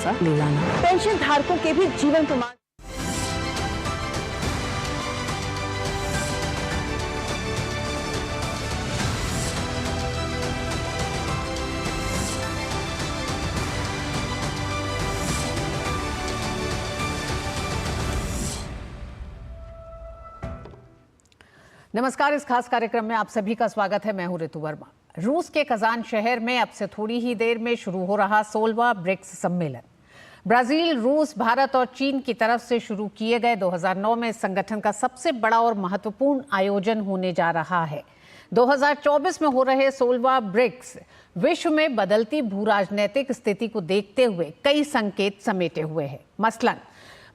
ले जाना। पेंशन धारकों के भी जीवन प्रमाण। नमस्कार, इस खास कार्यक्रम में आप सभी का स्वागत है। मैं हूं ऋतु वर्मा। रूस के कजान शहर में अब से थोड़ी ही देर में शुरू हो रहा 16वां ब्रिक्स सम्मेलन ब्राजील, रूस, भारत और चीन की तरफ से शुरू किए गए 2009 में इस संगठन का सबसे बड़ा और महत्वपूर्ण आयोजन होने जा रहा है। 2024 में हो रहे 16वां ब्रिक्स विश्व में बदलती भू राजनीतिक स्थिति को देखते हुए कई संकेत समेटे हुए है। मसलन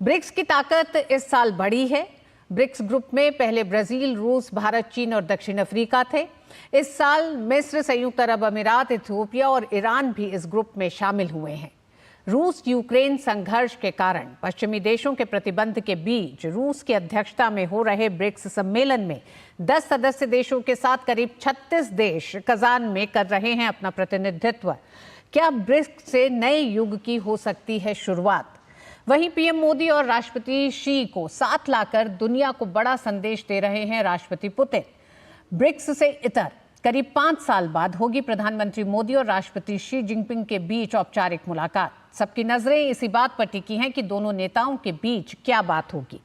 ब्रिक्स की ताकत इस साल बढ़ी है। ब्रिक्स ग्रुप में पहले ब्राजील, रूस, भारत, चीन और दक्षिण अफ्रीका थे। इस साल मिस्र, संयुक्त अरब अमीरात, इथियोपिया और ईरान भी इस ग्रुप में शामिल हुए हैं। रूस यूक्रेन संघर्ष के कारण पश्चिमी देशों के प्रतिबंध के बीच रूस की अध्यक्षता में हो रहे ब्रिक्स सम्मेलन में 10 सदस्य देशों के साथ करीब 36 देश कजान में कर रहे हैं अपना प्रतिनिधित्व। क्या ब्रिक्स से नए युग की हो सकती है शुरुआत? वहीं पीएम मोदी और राष्ट्रपति शी को साथ लाकर दुनिया को बड़ा संदेश दे रहे हैं राष्ट्रपति पुतिन। ब्रिक्स से इतर करीब 5 साल बाद होगी प्रधानमंत्री मोदी और राष्ट्रपति शी जिनपिंग के बीच औपचारिक मुलाकात। सबकी नजरें इसी बात पर टिकी हैं कि दोनों नेताओं के बीच क्या बात होगी।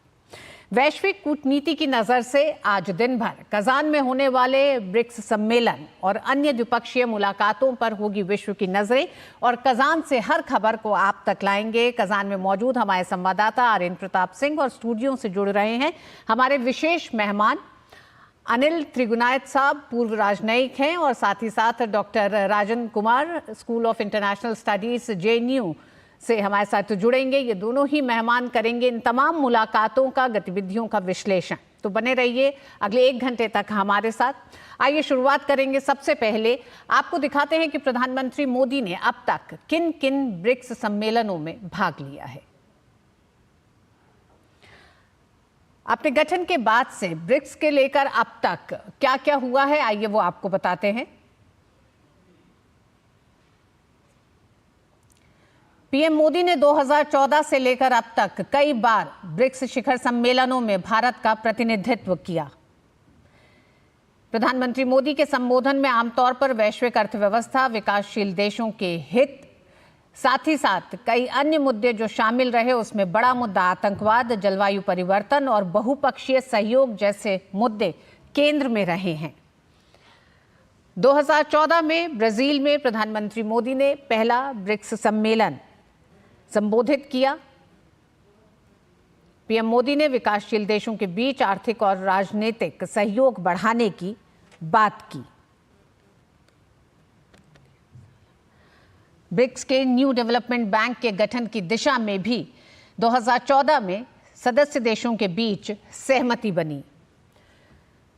वैश्विक कूटनीति की नजर से आज दिन भर कजान में होने वाले ब्रिक्स सम्मेलन और अन्य द्विपक्षीय मुलाकातों पर होगी विश्व की नजरें और कजान से हर खबर को आप तक लाएंगे। कजान में मौजूद हमारे संवाददाता आर्यन प्रताप सिंह और स्टूडियो से जुड़ रहे हैं हमारे विशेष मेहमान अनिल त्रिगुनायत साहब, पूर्व राजनयिक हैं, और साथ ही साथ doctor Rajan Kumar, school of international studies JNU से हमारे साथ जुड़ेंगे। ये दोनों ही मेहमान करेंगे इन तमाम मुलाकातों का, गतिविधियों का विश्लेषण। तो बने रहिए अगले 1 घंटे तक हमारे साथ। आइए शुरुआत करेंगे। सबसे पहले आपको दिखाते हैं कि प्रधानमंत्री मोदी ने अब तक किन किन ब्रिक्स सम्मेलनों में भाग लिया है। अपने गठन के बाद से ब्रिक्स के लेकर अब तक क्या क्या हुआ है, आइए वो आपको बताते हैं। पीएम मोदी ने 2014 से लेकर अब तक कई बार ब्रिक्स शिखर सम्मेलनों में भारत का प्रतिनिधित्व किया। प्रधानमंत्री मोदी के संबोधन में आमतौर पर वैश्विक अर्थव्यवस्था, विकासशील देशों के हित, साथ ही साथ कई अन्य मुद्दे जो शामिल रहे, उसमें बड़ा मुद्दा आतंकवाद, जलवायु परिवर्तन और बहुपक्षीय सहयोग जैसे मुद्दे केंद्र में रहे हैं। 2014 में ब्राजील में प्रधानमंत्री मोदी ने पहला ब्रिक्स सम्मेलन संबोधित किया। पीएम मोदी ने विकासशील देशों के बीच आर्थिक और राजनीतिक सहयोग बढ़ाने की बात की। ब्रिक्स के न्यू डेवलपमेंट बैंक के गठन की दिशा में भी 2014 में सदस्य देशों के बीच सहमति बनी।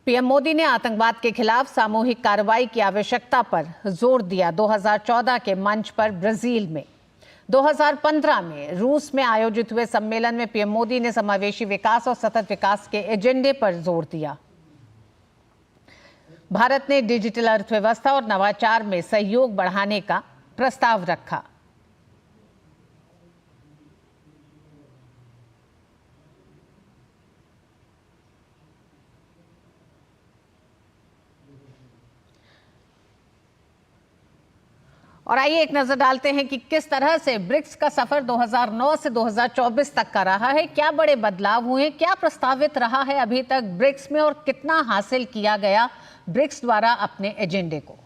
पीएम मोदी ने आतंकवाद के खिलाफ सामूहिक कार्रवाई की आवश्यकता पर जोर दिया 2014 के मंच पर ब्राजील में। 2015 में रूस में आयोजित हुए सम्मेलन में पीएम मोदी ने समावेशी विकास और सतत विकास के एजेंडे पर जोर दिया। भारत ने डिजिटल अर्थव्यवस्था और नवाचार में सहयोग बढ़ाने का प्रस्ताव रखा। और आइए एक नजर डालते हैं कि किस तरह से ब्रिक्स का सफर 2009 से 2024 तक का रहा है। क्या बड़े बदलाव हुए, क्या प्रस्तावित रहा है अभी तक ब्रिक्स में और कितना हासिल किया गया ब्रिक्स द्वारा अपने एजेंडे को।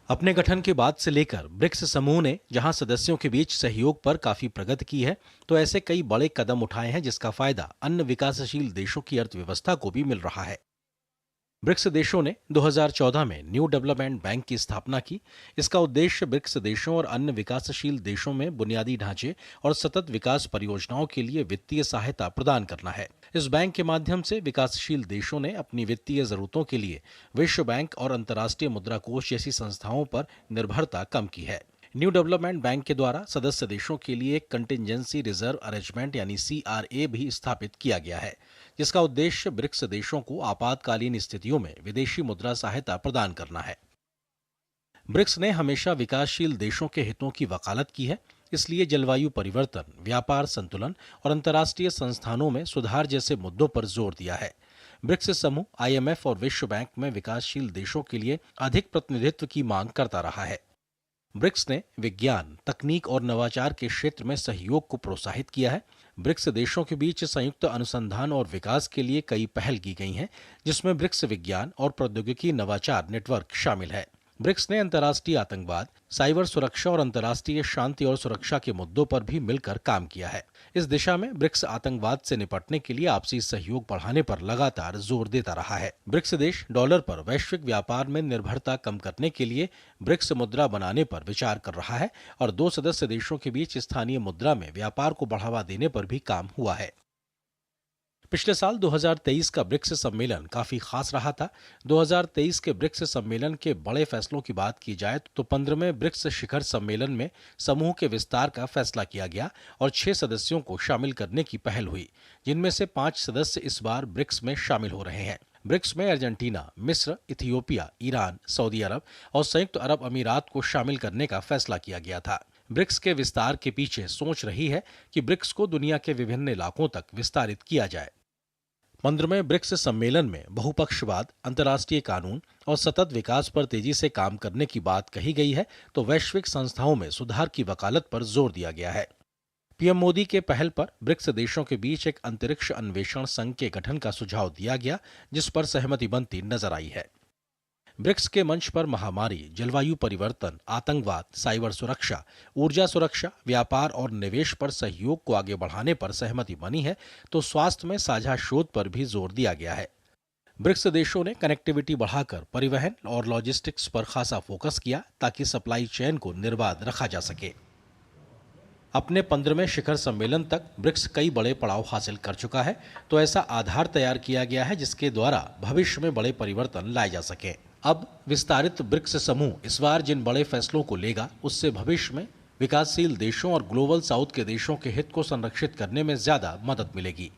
अपने गठन के बाद से लेकर ब्रिक्स समूह ने जहां सदस्यों के बीच सहयोग पर काफी प्रगति की है, तो ऐसे कई बड़े कदम उठाए हैं जिसका फायदा अन्य विकासशील देशों की अर्थव्यवस्था को भी मिल रहा है। ब्रिक्स देशों ने 2014 में न्यू डेवलपमेंट बैंक की स्थापना की। इसका उद्देश्य ब्रिक्स देशों और अन्य विकासशील देशों में बुनियादी ढांचे और सतत विकास परियोजनाओं के लिए वित्तीय सहायता प्रदान करना है। इस बैंक के माध्यम से विकासशील देशों ने अपनी वित्तीय जरूरतों के लिए विश्व बैंक और अंतर्राष्ट्रीय मुद्रा कोष जैसी संस्थाओं पर निर्भरता कम की है। न्यू डेवलपमेंट बैंक के द्वारा सदस्य देशों के लिए एक कंटिजेंसी रिजर्व अरेंजमेंट यानी CRA भी स्थापित किया गया है, जिसका उद्देश्य ब्रिक्स देशों को आपातकालीन स्थितियों में विदेशी मुद्रा सहायता प्रदान करना है। ब्रिक्स ने हमेशा विकासशील देशों के हितों की वकालत की है, इसलिए जलवायु परिवर्तन, व्यापार संतुलन और अंतर्राष्ट्रीय संस्थानों में सुधार जैसे मुद्दों पर जोर दिया है। ब्रिक्स समूह आईएमएफ और विश्व बैंक में विकासशील देशों के लिए अधिक प्रतिनिधित्व की मांग करता रहा है। ब्रिक्स ने विज्ञान, तकनीक और नवाचार के क्षेत्र में सहयोग को प्रोत्साहित किया है। ब्रिक्स देशों के बीच संयुक्त अनुसंधान और विकास के लिए कई पहल की गई हैं, जिसमें ब्रिक्स विज्ञान और प्रौद्योगिकी नवाचार नेटवर्क शामिल है। ब्रिक्स ने अंतर्राष्ट्रीय आतंकवाद, साइबर सुरक्षा और अंतर्राष्ट्रीय शांति और सुरक्षा के मुद्दों पर भी मिलकर काम किया है। इस दिशा में ब्रिक्स आतंकवाद से निपटने के लिए आपसी सहयोग बढ़ाने पर लगातार जोर देता रहा है। ब्रिक्स देश डॉलर पर वैश्विक व्यापार में निर्भरता कम करने के लिए ब्रिक्स मुद्रा बनाने पर विचार कर रहा है और 2 सदस्य देशों के बीच स्थानीय मुद्रा में व्यापार को बढ़ावा देने पर भी काम हुआ है। पिछले साल 2023 का ब्रिक्स सम्मेलन काफी खास रहा था। 2023 के ब्रिक्स सम्मेलन के बड़े फैसलों की बात की जाए तो 15वें ब्रिक्स शिखर सम्मेलन में समूह के विस्तार का फैसला किया गया और 6 सदस्यों को शामिल करने की पहल हुई, जिनमें से 5 सदस्य इस बार ब्रिक्स में शामिल हो रहे हैं। ब्रिक्स में अर्जेंटीना, मिस्र, इथियोपिया, ईरान, सऊदी अरब और संयुक्त अरब अमीरात को शामिल करने का फैसला किया गया था। ब्रिक्स के विस्तार के पीछे सोच रही है कि ब्रिक्स को दुनिया के विभिन्न इलाकों तक विस्तारित किया जाए। 15वें ब्रिक्स सम्मेलन में बहुपक्षवाद, अंतर्राष्ट्रीय कानून और सतत विकास पर तेजी से काम करने की बात कही गई है, तो वैश्विक संस्थाओं में सुधार की वकालत पर जोर दिया गया है। पीएम मोदी के पहल पर ब्रिक्स देशों के बीच एक अंतरिक्ष अन्वेषण संघ के गठन का सुझाव दिया गया, जिस पर सहमति बनती नजर आई है। ब्रिक्स के मंच पर महामारी, जलवायु परिवर्तन, आतंकवाद, साइबर सुरक्षा, ऊर्जा सुरक्षा, व्यापार और निवेश पर सहयोग को आगे बढ़ाने पर सहमति बनी है, तो स्वास्थ्य में साझा शोध पर भी जोर दिया गया है। ब्रिक्स देशों ने कनेक्टिविटी बढ़ाकर परिवहन और लॉजिस्टिक्स पर खासा फोकस किया, ताकि सप्लाई चेन को निर्बाध रखा जा सके। अपने 15वें शिखर सम्मेलन तक ब्रिक्स कई बड़े पड़ाव हासिल कर चुका है, तो ऐसा आधार तैयार किया गया है जिसके द्वारा भविष्य में बड़े परिवर्तन लाए जा सके। अब विस्तारित ब्रिक्स समूह इस बार जिन बड़े फैसलों को लेगा, उससे भविष्य में विकासशील देशों और ग्लोबल साउथ के देशों के हित को संरक्षित करने में ज्यादा मदद मिलेगी।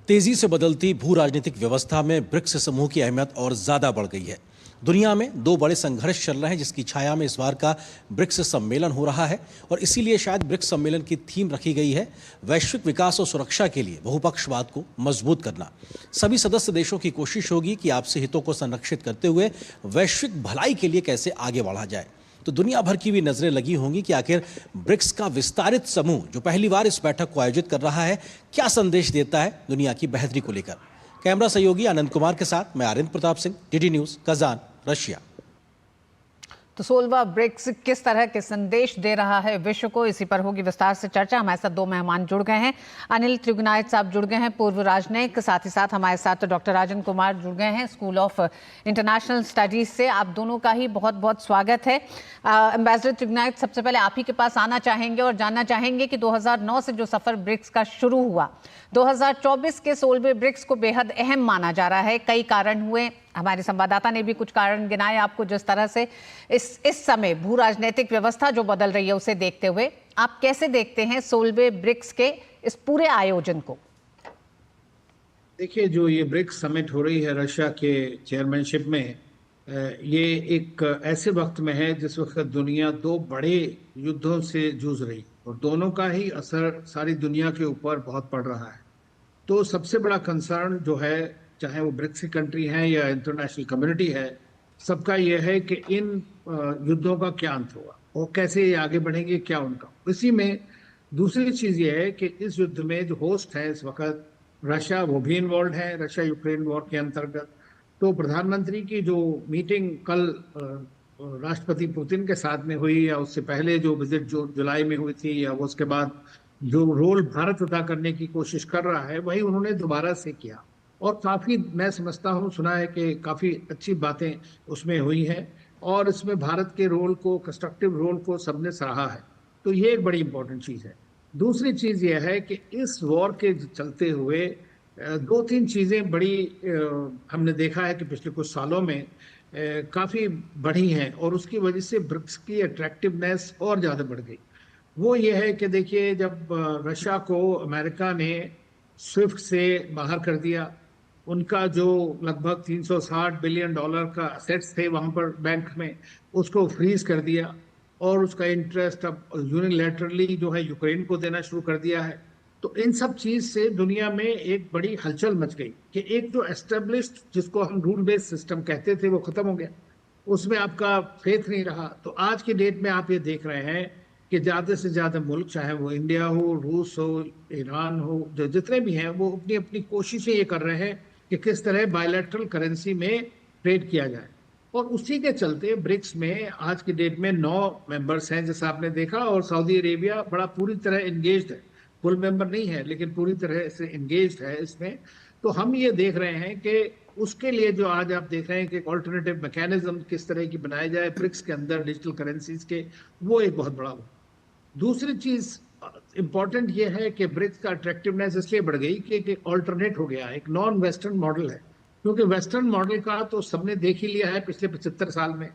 तेजी से बदलती भू राजनीतिक व्यवस्था में ब्रिक्स समूह की अहमियत और ज्यादा बढ़ गई है। दुनिया में 2 बड़े संघर्ष चल रहे हैं, जिसकी छाया में इस बार का ब्रिक्स सम्मेलन हो रहा है और इसीलिए शायद ब्रिक्स सम्मेलन की थीम रखी गई है वैश्विक विकास और सुरक्षा के लिए बहुपक्षवाद को मजबूत करना। सभी सदस्य देशों की कोशिश होगी कि आपसी हितों को संरक्षित करते हुए वैश्विक भलाई के लिए कैसे आगे बढ़ा जाए। तो दुनिया भर की भी नजरें लगी होंगी कि आखिर ब्रिक्स का विस्तारित समूह जो पहली बार इस बैठक को आयोजित कर रहा है, क्या संदेश देता है दुनिया की बेहतरी को लेकर। कैमरा सहयोगी आनंद कुमार के साथ मैं Arind Pratap Singh, DD news, Kazan, Russia. तो 16वां ब्रिक्स किस तरह के संदेश दे रहा है विश्व को, इसी पर होगी विस्तार से चर्चा। हमारे साथ 2 मेहमान जुड़ गए हैं। अनिल त्रिगुनायत साहब जुड़ गए हैं, पूर्व राजनयिक, साथ ही साथ हमारे साथ डॉक्टर राजन कुमार जुड़ गए हैं, स्कूल ऑफ इंटरनेशनल स्टडीज से। आप दोनों का ही बहुत बहुत स्वागत है। एम्बेसडर त्रिगुनायत, सबसे पहले आप ही के पास आना चाहेंगे और जानना चाहेंगे कि 2009 से जो सफर ब्रिक्स का शुरू हुआ, 2024 के 16वें ब्रिक्स को बेहद अहम माना जा रहा है। कई कारण हुए, हमारे संवाददाता ने भी कुछ कारण गिनाए आपको। जिस तरह से इस समय भू राजनीतिक व्यवस्था जो बदल रही है, उसे देखते हुए आप कैसे देखते हैं 16वें ब्रिक्स के इस पूरे आयोजन को? देखिए, जो ये ब्रिक्स समिट हो रही है रशिया के चेयरमैनशिप में, ये एक ऐसे वक्त में है जिस वक्त दुनिया 2 बड़े युद्धों से जूझ रही और दोनों का ही असर सारी दुनिया के ऊपर बहुत पड़ रहा है। तो सबसे बड़ा कंसर्न जो है, चाहे वो ब्रिक्स की कंट्री है या इंटरनेशनल कम्युनिटी है, सबका यह है कि इन युद्धों का क्या अंत होगा और कैसे ये आगे बढ़ेंगे, क्या उनका। इसी में दूसरी चीज ये है कि इस युद्ध में जो होस्ट है इस वक्त रशिया, वो भी इन्वॉल्व है रशिया यूक्रेन वॉर के अंतर्गत। तो प्रधानमंत्री की जो मीटिंग कल राष्ट्रपति पुतिन के साथ में हुई, या उससे पहले जो विजिट जो जुलाई में हुई थी, या उसके बाद जो रोल भारत अदा करने की कोशिश कर रहा है, वही उन्होंने दोबारा से किया। और काफ़ी, मैं समझता हूँ, सुना है कि काफ़ी अच्छी बातें उसमें हुई हैं और इसमें भारत के रोल को, कंस्ट्रक्टिव रोल को सबने सराहा है। तो ये एक बड़ी इंपॉर्टेंट चीज़ है। दूसरी चीज़ ये है कि इस वॉर के चलते हुए 2-3 चीज़ें बड़ी हमने देखा है कि पिछले कुछ सालों में काफ़ी बढ़ी हैं और उसकी वजह से ब्रिक्स की अट्रैक्टिवनेस और ज़्यादा बढ़ गई। वो ये है कि देखिए, जब रशिया को अमेरिका ने स्विफ्ट से बाहर कर दिया, उनका जो लगभग 360 बिलियन डॉलर का असेट्स थे वहां पर बैंक में, उसको फ्रीज कर दिया और उसका इंटरेस्ट अब यूनिलैटरली जो है यूक्रेन को देना शुरू कर दिया है। तो इन सब चीज से दुनिया में एक बड़ी हलचल मच गई कि एक जो एस्टेब्लिश्ड, जिसको हम रूल बेस्ड सिस्टम कहते थे, वो खत्म हो गया, उसमें आपका फेथ नहीं रहा। तो आज की डेट में आप ये देख रहे हैं कि ज्यादा से ज्यादा मुल्क, चाहे वो इंडिया हो, रूस हो, ईरान हो, जो जितने भी हैं, वो अपनी अपनी कोशिशें ये कर रहे हैं कि किस तरह बायलैटरल करेंसी में ट्रेड किया जाए। और उसी के चलते ब्रिक्स में आज की डेट में 9 मेंबर्स हैं, जैसा आपने देखा, और सऊदी अरेबिया बड़ा पूरी तरह एंगेज्ड है। फुल मेंबर नहीं है लेकिन पूरी तरह से एंगेज्ड है इसमें। तो हम ये देख रहे हैं कि उसके लिए जो आज आप देख रहे हैं कि ऑल्टरनेटिव मैकेनिज्म किस तरह की बनाए जाए ब्रिक्स के अंदर डिजिटल करेंसीज के, वो एक बहुत बड़ा हो। दूसरी चीज इंपॉर्टेंट ये है कि ब्रिक्स का अट्रैक्टिवनेस इसलिए बढ़ गई कि एक ऑल्टरनेट हो गया, एक नॉन वेस्टर्न मॉडल है। क्योंकि वेस्टर्न मॉडल का तो सबने देख ही लिया है पिछले 75 साल में।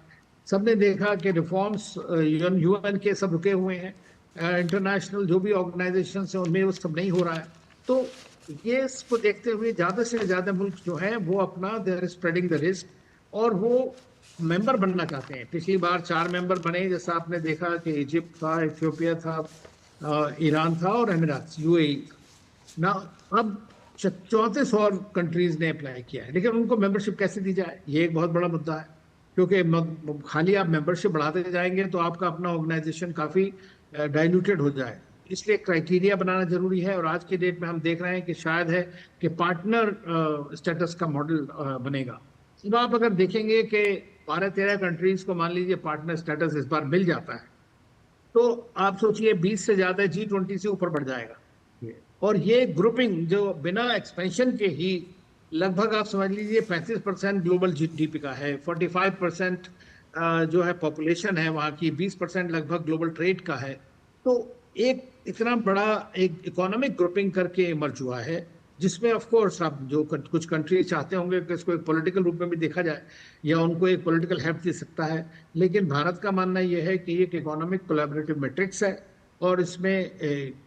सबने देखा कि रिफॉर्म्स यूएन के सब रुके हुए हैं, इंटरनेशनल जो भी ऑर्गेनाइजेशन है उनमें वो सब नहीं हो रहा है। तो ये इसको देखते हुए ज़्यादा से ज़्यादा मुल्क जो हैं वो अपना they are spreading the risk और वो मेंबर बनना चाहते हैं। पिछली बार 4 मेंबर बने, जैसा आपने देखा कि इजिप्ट था, इथियोपिया था, ईरान था और अमीरात यूएई ना। अब 34 और कंट्रीज ने अप्लाई किया है, लेकिन उनको मेंबरशिप कैसे दी जाए, ये एक बहुत बड़ा मुद्दा है। क्योंकि खाली आप मेंबरशिप बढ़ाते जाएंगे तो आपका अपना ऑर्गेनाइजेशन काफ़ी डाइल्यूटेड हो जाए। इसलिए क्राइटेरिया बनाना जरूरी है। और आज की डेट में हम देख रहे हैं कि शायद है कि पार्टनर स्टेटस का मॉडल बनेगा। अब आप अगर देखेंगे कि 12-13 कंट्रीज को मान लीजिए पार्टनर स्टेटस इस बार मिल जाता है, तो आप सोचिए 20 से ज्यादा G20 से ऊपर बढ़ जाएगा। और ये ग्रुपिंग जो बिना एक्सपेंशन के ही लगभग आप समझ लीजिए 35% ग्लोबल जीडीपी का है, 45% जो है पॉपुलेशन है वहाँ की, 20% लगभग ग्लोबल ट्रेड का है। तो एक इतना बड़ा एक इकोनॉमिक ग्रुपिंग करके इमर्ज हुआ है, जिसमें ऑफ कोर्स आप जो कुछ कंट्रीज चाहते होंगे कि इसको एक पॉलिटिकल रूप में भी देखा जाए या उनको एक पॉलिटिकल हेल्प दे सकता है, लेकिन भारत का मानना यह है कि एक इकोनॉमिक कोलैबोरेटिव मैट्रिक्स है और इसमें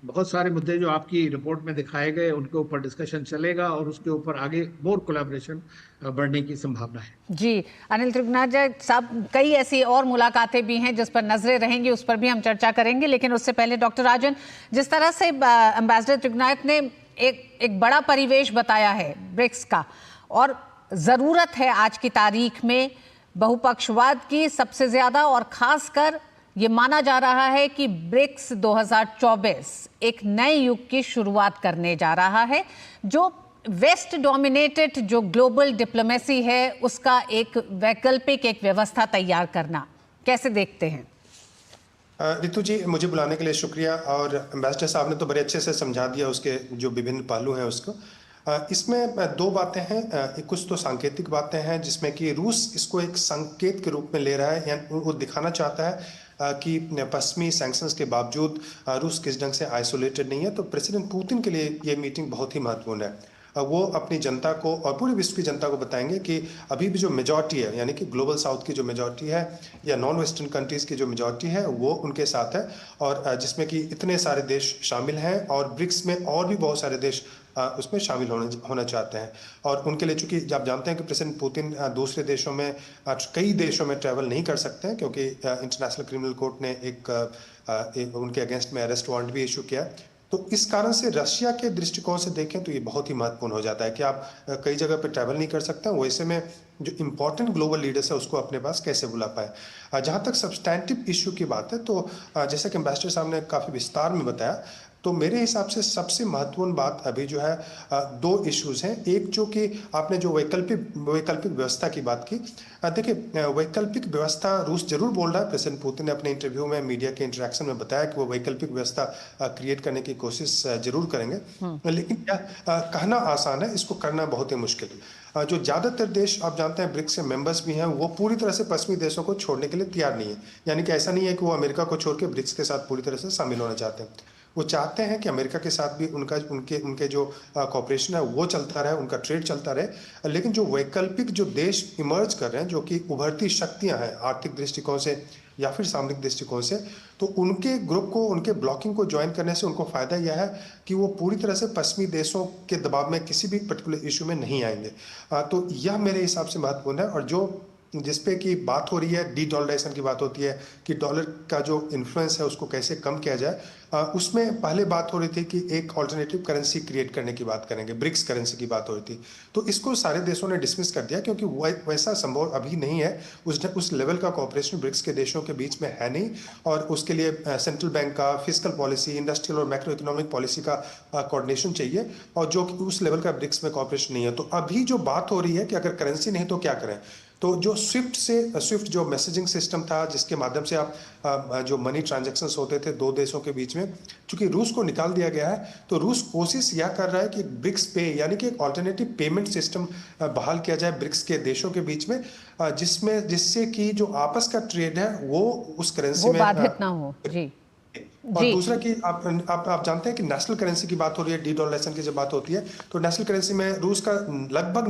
बहुत सारे मुद्दे जो आपकी रिपोर्ट में दिखाए गए उनके ऊपर डिस्कशन चलेगा और उसके ऊपर आगे मोर कोलैबोरेशन बढ़ने की संभावना है। जी अनिल त्रिगुनाथ साहब, कई ऐसी और मुलाकातें भी हैं जिस पर नजरें रहेंगी, उस पर भी हम चर्चा करेंगे। लेकिन उससे पहले डॉक्टर राजन, जिस तरह से एम्बेसडर त्रिगुनाथ ने एक बड़ा परिवेश बताया है ब्रिक्स का, और ज़रूरत है आज की तारीख में बहुपक्षवाद की सबसे ज़्यादा, और ख़ासकर ये माना जा रहा है कि ब्रिक्स 2024 एक नए युग की शुरुआत करने जा रहा है, जो वेस्ट डोमिनेटेड जो ग्लोबल डिप्लोमेसी है उसका एक वैकल्पिक एक व्यवस्था तैयार करना। कैसे देखते हैं? रितु जी, मुझे बुलाने के लिए शुक्रिया। और एम्बेसडर साहब ने तो बड़े अच्छे से समझा दिया उसके जो विभिन्न पहलू हैं उसको। इसमें 2 बातें हैं। कुछ तो सांकेतिक बातें हैं जिसमें कि रूस इसको एक संकेत के रूप में ले रहा है, यानी वो दिखाना चाहता है कि पश्चिमी सैंक्शंस के बावजूद रूस किस ढंग से आइसोलेटेड नहीं है। तो प्रेसिडेंट पुतिन के लिए ये मीटिंग बहुत ही महत्वपूर्ण है। वो अपनी जनता को और पूरे विश्व की जनता को बताएंगे कि अभी भी जो मेजॉरिटी है, यानी कि ग्लोबल साउथ की जो मेजॉरिटी है या नॉन वेस्टर्न कंट्रीज़ की जो मेजॉरिटी है, वो उनके साथ है, और जिसमें कि इतने सारे देश शामिल हैं और ब्रिक्स में और भी बहुत सारे देश उसमें शामिल होना चाहते हैं। और उनके लिए, चूंकि आप जानते हैं कि प्रेसिडेंट पुतिन दूसरे देशों में, कई देशों में ट्रैवल नहीं कर सकते हैं क्योंकि इंटरनेशनल क्रिमिनल कोर्ट ने एक उनके अगेंस्ट में अरेस्ट वारंट भी इशू किया। तो इस कारण से रशिया के दृष्टिकोण से देखें तो ये बहुत ही महत्वपूर्ण हो जाता है कि आप कई जगह पे ट्रैवल नहीं कर सकते हैं, वैसे में जो इंपॉर्टेंट ग्लोबल लीडर्स है उसको अपने पास कैसे बुला पाए। जहाँ तक सब्सटैंटिव इशू की बात है, तो जैसा कि एम्बेसडर साहब ने काफ़ी विस्तार में बताया, तो मेरे हिसाब से सबसे महत्वपूर्ण बात अभी जो है 2 इश्यूज हैं। एक जो कि आपने जो वैकल्पिक व्यवस्था की बात की, देखिए वैकल्पिक व्यवस्था रूस जरूर बोल रहा है। प्रेसिडेंट पुतिन ने अपने इंटरव्यू में मीडिया के इंटरेक्शन में बताया कि वो वैकल्पिक व्यवस्था क्रिएट करने की कोशिश जरूर करेंगे, लेकिन क्या कहना आसान है, इसको करना बहुत ही मुश्किल। जो ज़्यादातर देश आप जानते हैं ब्रिक्स के मेंबर्स भी हैं, वो पूरी तरह से पश्चिमी देशों को छोड़ने के लिए तैयार नहीं है। यानी कि ऐसा नहीं है कि वो अमेरिका को छोड़ के ब्रिक्स के साथ पूरी तरह से शामिल होना चाहते हैं। वो चाहते हैं कि अमेरिका के साथ भी उनके जो कॉपरेशन है वो चलता रहे, उनका ट्रेड चलता रहे। लेकिन जो वैकल्पिक जो देश इमर्ज कर रहे हैं, जो कि उभरती शक्तियां हैं आर्थिक दृष्टिकोण से, या फिर सामरिक दृष्टिकोण से, तो उनके ग्रुप को, उनके ब्लॉकिंग को ज्वाइन करने से उनको फायदा यह है कि वो पूरी तरह से पश्चिमी देशों के दबाव में किसी भी पर्टिकुलर इशू में नहीं आएंगे। तो यह मेरे हिसाब से महत्वपूर्ण है। और जो जिसपे की बात हो रही है, डी डॉलराइजेशन की बात होती है कि डॉलर का जो इन्फ्लुएंस है उसको कैसे कम किया जाए, उसमें पहले बात हो रही थी कि एक ऑल्टरनेटिव करेंसी क्रिएट करने की बात करेंगे, ब्रिक्स करेंसी की बात हो रही थी। तो इसको सारे देशों ने डिसमिस कर दिया क्योंकि वैसा संभव अभी नहीं है, उस लेवल का कॉपरेशन ब्रिक्स के देशों के बीच में है नहीं, और उसके लिए सेंट्रल बैंक का फिस्कल पॉलिसी, इंडस्ट्रियल और मैक्रो इकोनॉमिक पॉलिसी का कोऑर्डिनेशन चाहिए, और जो कि उस लेवल का ब्रिक्स में कॉपरेशन नहीं है। तो अभी जो बात हो रही है कि अगर करेंसी नहीं तो क्या करें, तो जो स्विफ्ट जो मैसेजिंग सिस्टम था जिसके माध्यम से आप जो मनी ट्रांजैक्शंस होते थे दो देशों के बीच में, चूंकि रूस को निकाल दिया गया है, तो रूस कोशिश यह कर रहा है कि ब्रिक्स पे यानी कि एक ऑल्टरनेटिव पेमेंट सिस्टम बहाल किया जाए ब्रिक्स के देशों के बीच में, जिससे कि जो आपस का ट्रेड है वो उस करेंसी में बाधित ना हो। जी और दूसरा कि आप जानते हैं कि नेशनल करेंसी की बात हो रही है, डी डॉलराइजेशन की जब बात होती है तो नेशनल करेंसी में रूस का लगभग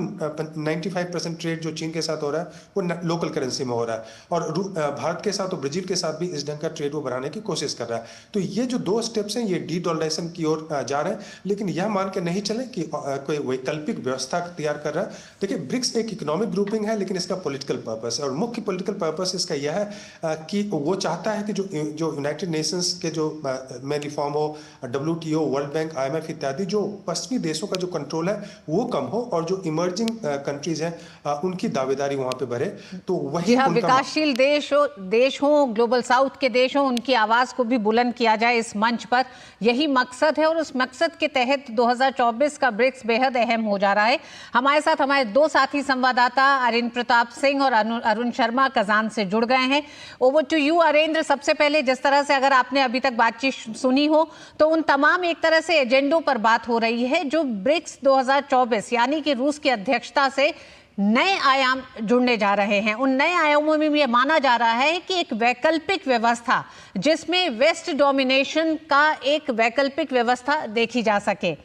95% ट्रेड जो चीन के साथ हो रहा है वो लोकल करेंसी में हो रहा है, और भारत के साथ और ब्राजील के साथ भी इस ढंग का ट्रेड वो बढ़ाने की कोशिश कर रहा है। तो ये जो दो स्टेप्स हैं ये डी डॉलराइजेशन की ओर जा रहे हैं, लेकिन यह मान के नहीं चले कि कोई वैकल्पिक व्यवस्था तैयार कर रहा है। देखिए, ब्रिक्स एक इकोनॉमिक ग्रुपिंग है, लेकिन इसका पॉलिटिकल पर्पस है, और मुख्य पॉलिटिकल पर्पस इसका यह है कि वो चाहता है कि जो यूनाइटेड नेशंस के जो में रिफॉर्म हो, WTO, वर्ल्ड बैंक, IMF इत्यादि, जो पश्चिमी देशों का जो कंट्रोल है वो कम हो, और जो इमर्जिंग कंट्रीज हैं उनकी दावेदारी वहां पे बढ़े। तो वही विकासशील देश हो, ग्लोबल साउथ के देश हो, उनकी आवाज को भी बुलंद किया जाए इस मंच पर, यही मकसद है। और उस मकसद के तहत 2024 का ब्रिक्स बेहद अहम हो जा रहा है। हमारे साथ हमारे दो साथी संवाददाता अरिंद प्रताप सिंह और अरुण शर्मा कजान से जुड़ गए हैं। Over to you Arendra. सबसे पहले, जिस तरह से अगर आपने अभी तक बातचीत सुनी हो तो उन तमाम एक तरह से एजेंडों पर बात हो रही है जो ब्रिक्स 2024 यानी कि रूस की अध्यक्षता से नए आयाम जुड़ने जा रहे हैं। उन नए आयामों में यह माना जा रहा है कि एक वैकल्पिक व्यवस्था जिसमें वेस्ट डोमिनेशन का एक वैकल्पिक व्यवस्था देखी जा सके।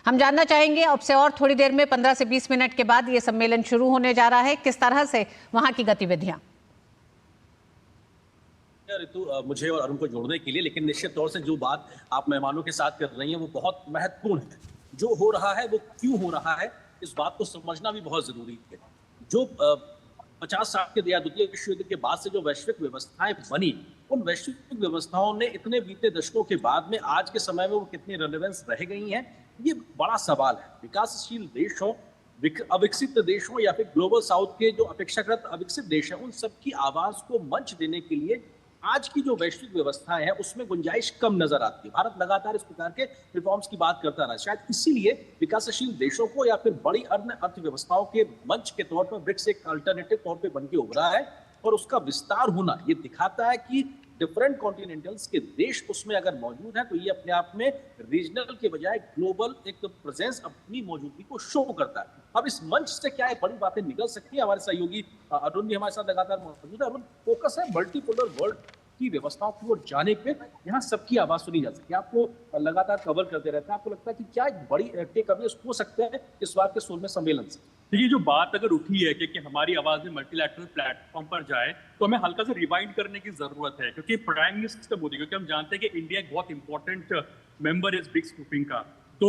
हम जानना चाहेंगे अब से और थोड़ी देर में 15 से 20 मिनट के बाद यह सम्मेलन शुरू होने जा रहा है, किस तरह से वहां की गतिविधियां। ऋतु, मुझे और अरुण को जोड़ने के लिए, लेकिन निश्चित तौर से जो बात आप मेहमानों के साथ कर रही हैं वो बहुत महत्वपूर्ण है। जो हो रहा है वो क्यों हो रहा है, इस बात को समझना भी बहुत जरूरी है। जो 50 साल के द्वितीय विश्व युद्ध के बाद से जो वैश्विक व्यवस्थाएं बनी, उन वैश्विक व्यवस्थाओं ने इतने बीते दशकों के बाद में आज के समय में वो कितनी रेलेवेंस रह गई हैं, ये बड़ा सवाल है। विकासशील देश हो, अविकसित देश हो, या फिर ग्लोबल साउथ के जो अपेक्षाकृत अविकसित देश हैं, उन सबकी आवाज को मंच देने के लिए आज की जो वैश्विक व्यवस्था है उसमें गुंजाइश कम नजर आती है। भारत लगातार इस प्रकार के रिफॉर्म्स की बात करता रहा, शायद इसीलिए विकासशील देशों को या फिर बड़ी अर्थव्यवस्थाओं के मंच के तौर पर ब्रिक्स एक अल्टरनेटिव तौर पे बन के उभरा है। और उसका विस्तार होना ये दिखाता है कि डिफरेंट कॉन्टिनेंटल्स के देश उसमें अगर मौजूद है तो ये अपने आप में रीजनल के बजाय ग्लोबल एक प्रेजेंस अपनी मौजूदगी को शो करता है। अब इस मंच से क्या बड़ी बातें निकल सकती है, हमारे सहयोगी अरुण भी हमारे साथ लगातार मौजूद है। अरुण, फोकस है मल्टीपोलर वर्ल्ड की व्यवस्थाओं की ओर जाने पे, यहाँ सबकी आवाज सुनी जा सकती है। आपको लगातार कवर करते रहते हैं, आपको लगता है कि क्या एक बड़ी टेक अवे हो सकते हैं इस बार के 16वें सम्मेलन से? देखिए, जो बात अगर उठी है कि हमारी आवाज में मल्टीलैटरल प्लेटफॉर्म पर जाए, तो हमें हल्का सा रिवाइंड करने की जरूरत है, क्योंकि प्राइम मिनिस्टर मोदी, क्योंकि हम जानते हैं कि इंडिया एक बहुत इंपॉर्टेंट मेंबर है इस ब्रिक्स ग्रुपिंग का। तो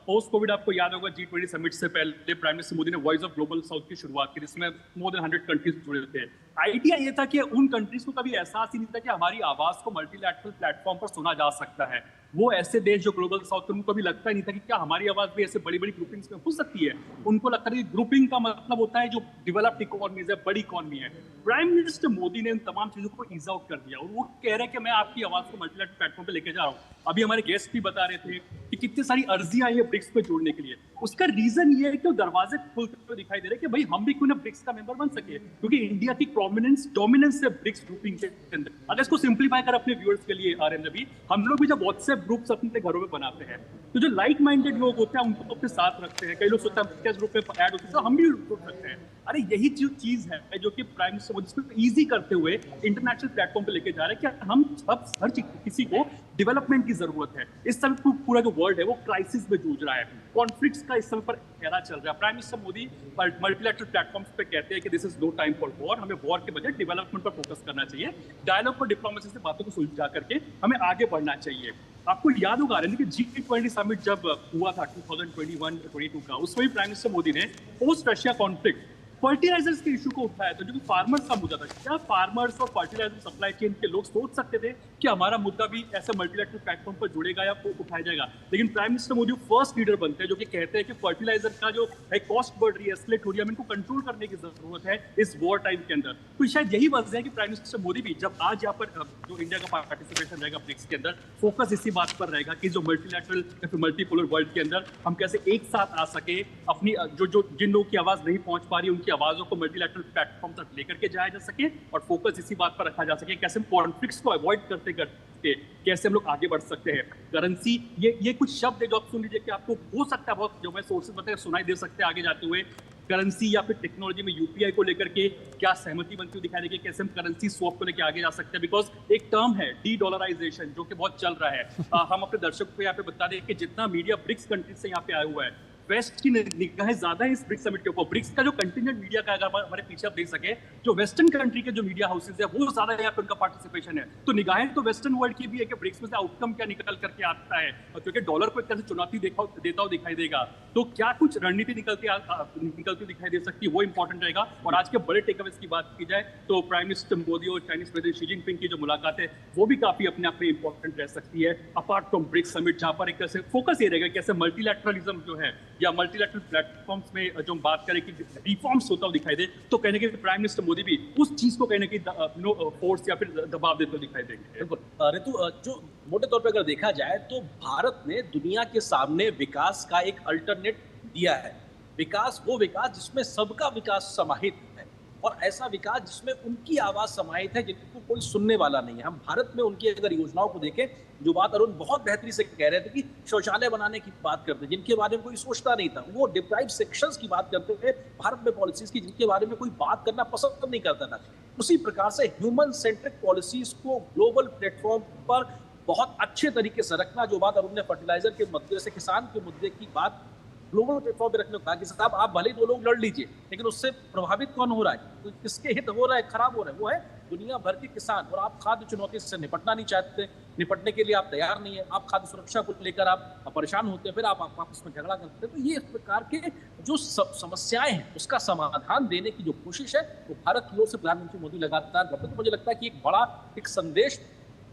पोस्ट कोविड आपको याद होगा G20 समिट से पहले प्राइम मिनिस्टर मोदी ने वॉइस ऑफ ग्लोबल साउथ की शुरुआत की, जिसमें मोर देन 100 कंट्रीज जुड़े थे। आइडिया ये था कि उन कंट्रीज को कभी एहसास ही नहीं था कि हमारी आवाज को मल्टीलैटरल प्लेटफॉर्म पर सुना जा सकता है। वो ऐसे देश जो ग्लोबल साउथ के, उनको भी लगता ही नहीं था कि क्या हमारी आवाज भी ऐसे बड़ी बड़ी ग्रुपिंग्स में हो सकती है। उनको लगता है कि ग्रुपिंग का मतलब होता है जो डेवलप्ड इकोनॉमीज है, बड़ी इकोनॉमी है। प्राइम मिनिस्टर मोदी ने इन तमाम चीजों को ईज आउट कर दिया और वो कह रहे हैं कि मैं आपकी आवाज को मल्टीलैटरल प्लेटफॉर्म पे लेके जा रहा हूँ। अभी हमारे गेस्ट भी बता रहे थे कि कितनी सारी अर्जियां आई है ब्रिक्स पे जोड़ने के लिए। उसका रीजन ये है कि दरवाजे खुलते हुए दिखाई दे रहे हैं कि भाई हम भी क्यों ना ब्रिक्स का मेंबर बन सके, क्योंकि इंडिया की डोमिनेंस है ब्रिक्स ग्रुपिंग के अंदर। अगर इसको सिंप्लीफाई कर अपने व्यूअर्स के लिए आर भी, हम लोग भी जब व्हाट्सएप ग्रुप्स अपने घरों में बनाते हैं तो जो लाइक माइंडेड लोग होते हैं उनको अपने साथ रखते हैं। कई लोग सोचते हैं किस ग्रुप में ऐड होते हैं तो हम भी जुड़ सकते हैं। अरे यही जो चीज है जो कि प्राइम मिनिस्टर मोदी इसको इजी करते हुए इंटरनेशनल प्लेटफॉर्म पे लेके जा रहे हैं कि हम सब हर किसी को डेवलपमेंट की जरूरत है। इस समय पूरा जो वर्ल्ड है वो क्राइसिस में जूझ रहा है, कॉन्फ्लिक्ट्स का इस समय पर घेरा चल रहा है। Prime minister Modi multilateral platforms पे कहते हैं कि this is no time for war, हमें वॉर वॉर के बजाय डेवलपमेंट पर फोकस करना चाहिए, डायलॉग पर डिप्लोमेसी से बातों को सुलझा करके हमें आगे बढ़ना चाहिए। आपको याद होगा कि G20 समिट जब हुआ था 2021-22 का, उसमें प्राइम मिनिस्टर मोदी ने पोस्ट रशिया कॉन्फ्लिक्ट फर्टिलाइजर्स के इशू को उठाया था, जो कि फार्मर्स का मुद्दा था। क्या फार्मर्स और फर्टिलाइजर सप्लाई चेन के लोग सोच सकते थे कि हमारा मुद्दा भी ऐसे मल्टीलैटरल प्लेटफॉर्म पर जुड़ेगा या उठाया जाएगा? लेकिन prime minister Modi first leader बनते हैं जो कि कहते हैं कि फर्टिलाइजर का जो है कॉस्ट बढ़ रही है, एस्केलेट हो रही है, हमें इनको कंट्रोल करने की जरूरत है इस वॉर टाइम के अंदर। तो शायद यही वजह है कि प्राइम मिनिस्टर मोदी भी जब आज यहाँ पर जो इंडिया का पार्टिसिपेशन रहेगा ब्रिक्स के अंदर, फोकस इसी बात पर रहेगा कि जो मल्टीलैटरल या फिर मल्टीपोलर वर्ल्ड के अंदर हम कैसे एक साथ आ सके, अपनी जो जिन लोगों की आवाज नहीं पहुंच पा रही उनकी आवाजों को मल्टीलैटरल प्लेटफॉर्म तक लेकर के जाया जा सके और फोकस इसी बात पर रखा जा सके कैसे हम कॉन्फ्लिक्ट्स को अवॉइड करते करते कैसे हम लोग आगे बढ़ सकते हैं। करेंसी, ये कुछ शब्द है जो आप सुन लीजिए कि आपको हो सकता है बहुत जो मैं सोर्सेज बताए सुनाई दे सकते हैं आगे जाते हुए। करेंसी या फिर टेक्नोलॉजी में यूपीआई को लेकर के क्या सहमति बनती हुई दिखाई देगी, कैसे हम करेंसी स्वैप को लेकर आगे जा सकते हैं, बिकॉज एक टर्म है डी डॉलराइजेशन जो कि बहुत चल रहा है। हम अपने दर्शकों को यहाँ पे बता दें कि जितना मीडिया ब्रिक्स कंट्रीज से यहाँ पे आया हुआ है, वेस्ट की निगाहें ज्यादा है इस ब्रिक्स समिट के ऊपर। ब्रिक्स का जो कंटिजेंट मीडिया का अगर हमारे पीछे आप देख सके, जो वेस्टर्न कंट्री के जो मीडिया हाउसेज है वो ज्यादा यहाँ पे उनका पार्टिसिपेशन है। तो निगाहें तो वेस्टर्न वर्ल्ड की भी है कि ब्रिक्स में से आउटकम क्या निकल करके आता है, और क्योंकि डॉलर को एक तरह से चुनौती देता हुआ दिखाई देगा, तो क्या कुछ रणनीति निकलती दिखाई दे सकती है, वो इंपॉर्टेंट रहेगा। और आज के बड़े टेकअवेज की बात की जाए तो प्राइम मिनिस्टर मोदी और चाइनीज प्रेसिडेंट शी जिनपिंग की जो मुलाकात है वो भी काफी अपने आप में इंपॉर्टेंट रह सकती है, अपार्ट फ्रॉम ब्रिक्स समिट, जहां पर एक तरह से फोकस ये रहेगा कैसे मल्टीलैटरलिज्म जो है या मल्टीलैटरल प्लेटफॉर्म्स में जो हम बात करें कि रिफॉर्म्स होता हुआ दिखाई दे, तो कहने के प्राइम मिनिस्टर मोदी भी उस चीज को कहने की फोर्स या फिर दबाव देते हुए दिखाई देंगे। बिल्कुल ऋतु, जो मोटे तौर पे अगर देखा जाए तो भारत ने दुनिया के सामने विकास का एक अल्टरनेट दिया है। विकास, वो विकास जिसमें सबका विकास समाहित है, और ऐसा विकास जिसमें उनकी आवाज समाहित है जिनको कोई सुनने वाला नहीं है। हम भारत में उनकी अगर योजनाओं को देखें, जो बात अरुण बहुत बेहतरी से कह रहे थे कि शौचालय बनाने की बात करते, जिनके बारे में कोई सोचता नहीं था, वो डिप्राइव सेक्शंस की बात करते थे भारत में पॉलिसीज की, जिनके बारे में कोई बात करना पसंद नहीं करता था। उसी प्रकार से ह्यूमन सेंट्रिक पॉलिसीज को ग्लोबल प्लेटफॉर्म पर बहुत अच्छे तरीके से रखना, जो बात अरुण ने फर्टिलाइजर के मुद्दे से किसान के मुद्दे की बात ग्लोबल प्लेटफॉर्म पे रखने को कहा कि साहब आप भले ही दो लोग लड़ लीजिए, लेकिन उससे प्रभावित कौन हो रहा है, तो किसके हित हो रहा है, खराब हो रहा है, वो है दुनिया भर के किसान। और आप खाद्य चुनौती से निपटना नहीं चाहते, निपटने के लिए आप तैयार नहीं है, आप खाद्य सुरक्षा को लेकर आप परेशान होते हैं, फिर आप आपस में झगड़ा करते हैं। तो ये इस प्रकार के जो समस्याएं हैं उसका समाधान देने की जो कोशिश है वो भारत की ओर से प्रधानमंत्री मोदी लगातार करते हैं। तो मुझे लगता है कि एक बड़ा एक संदेश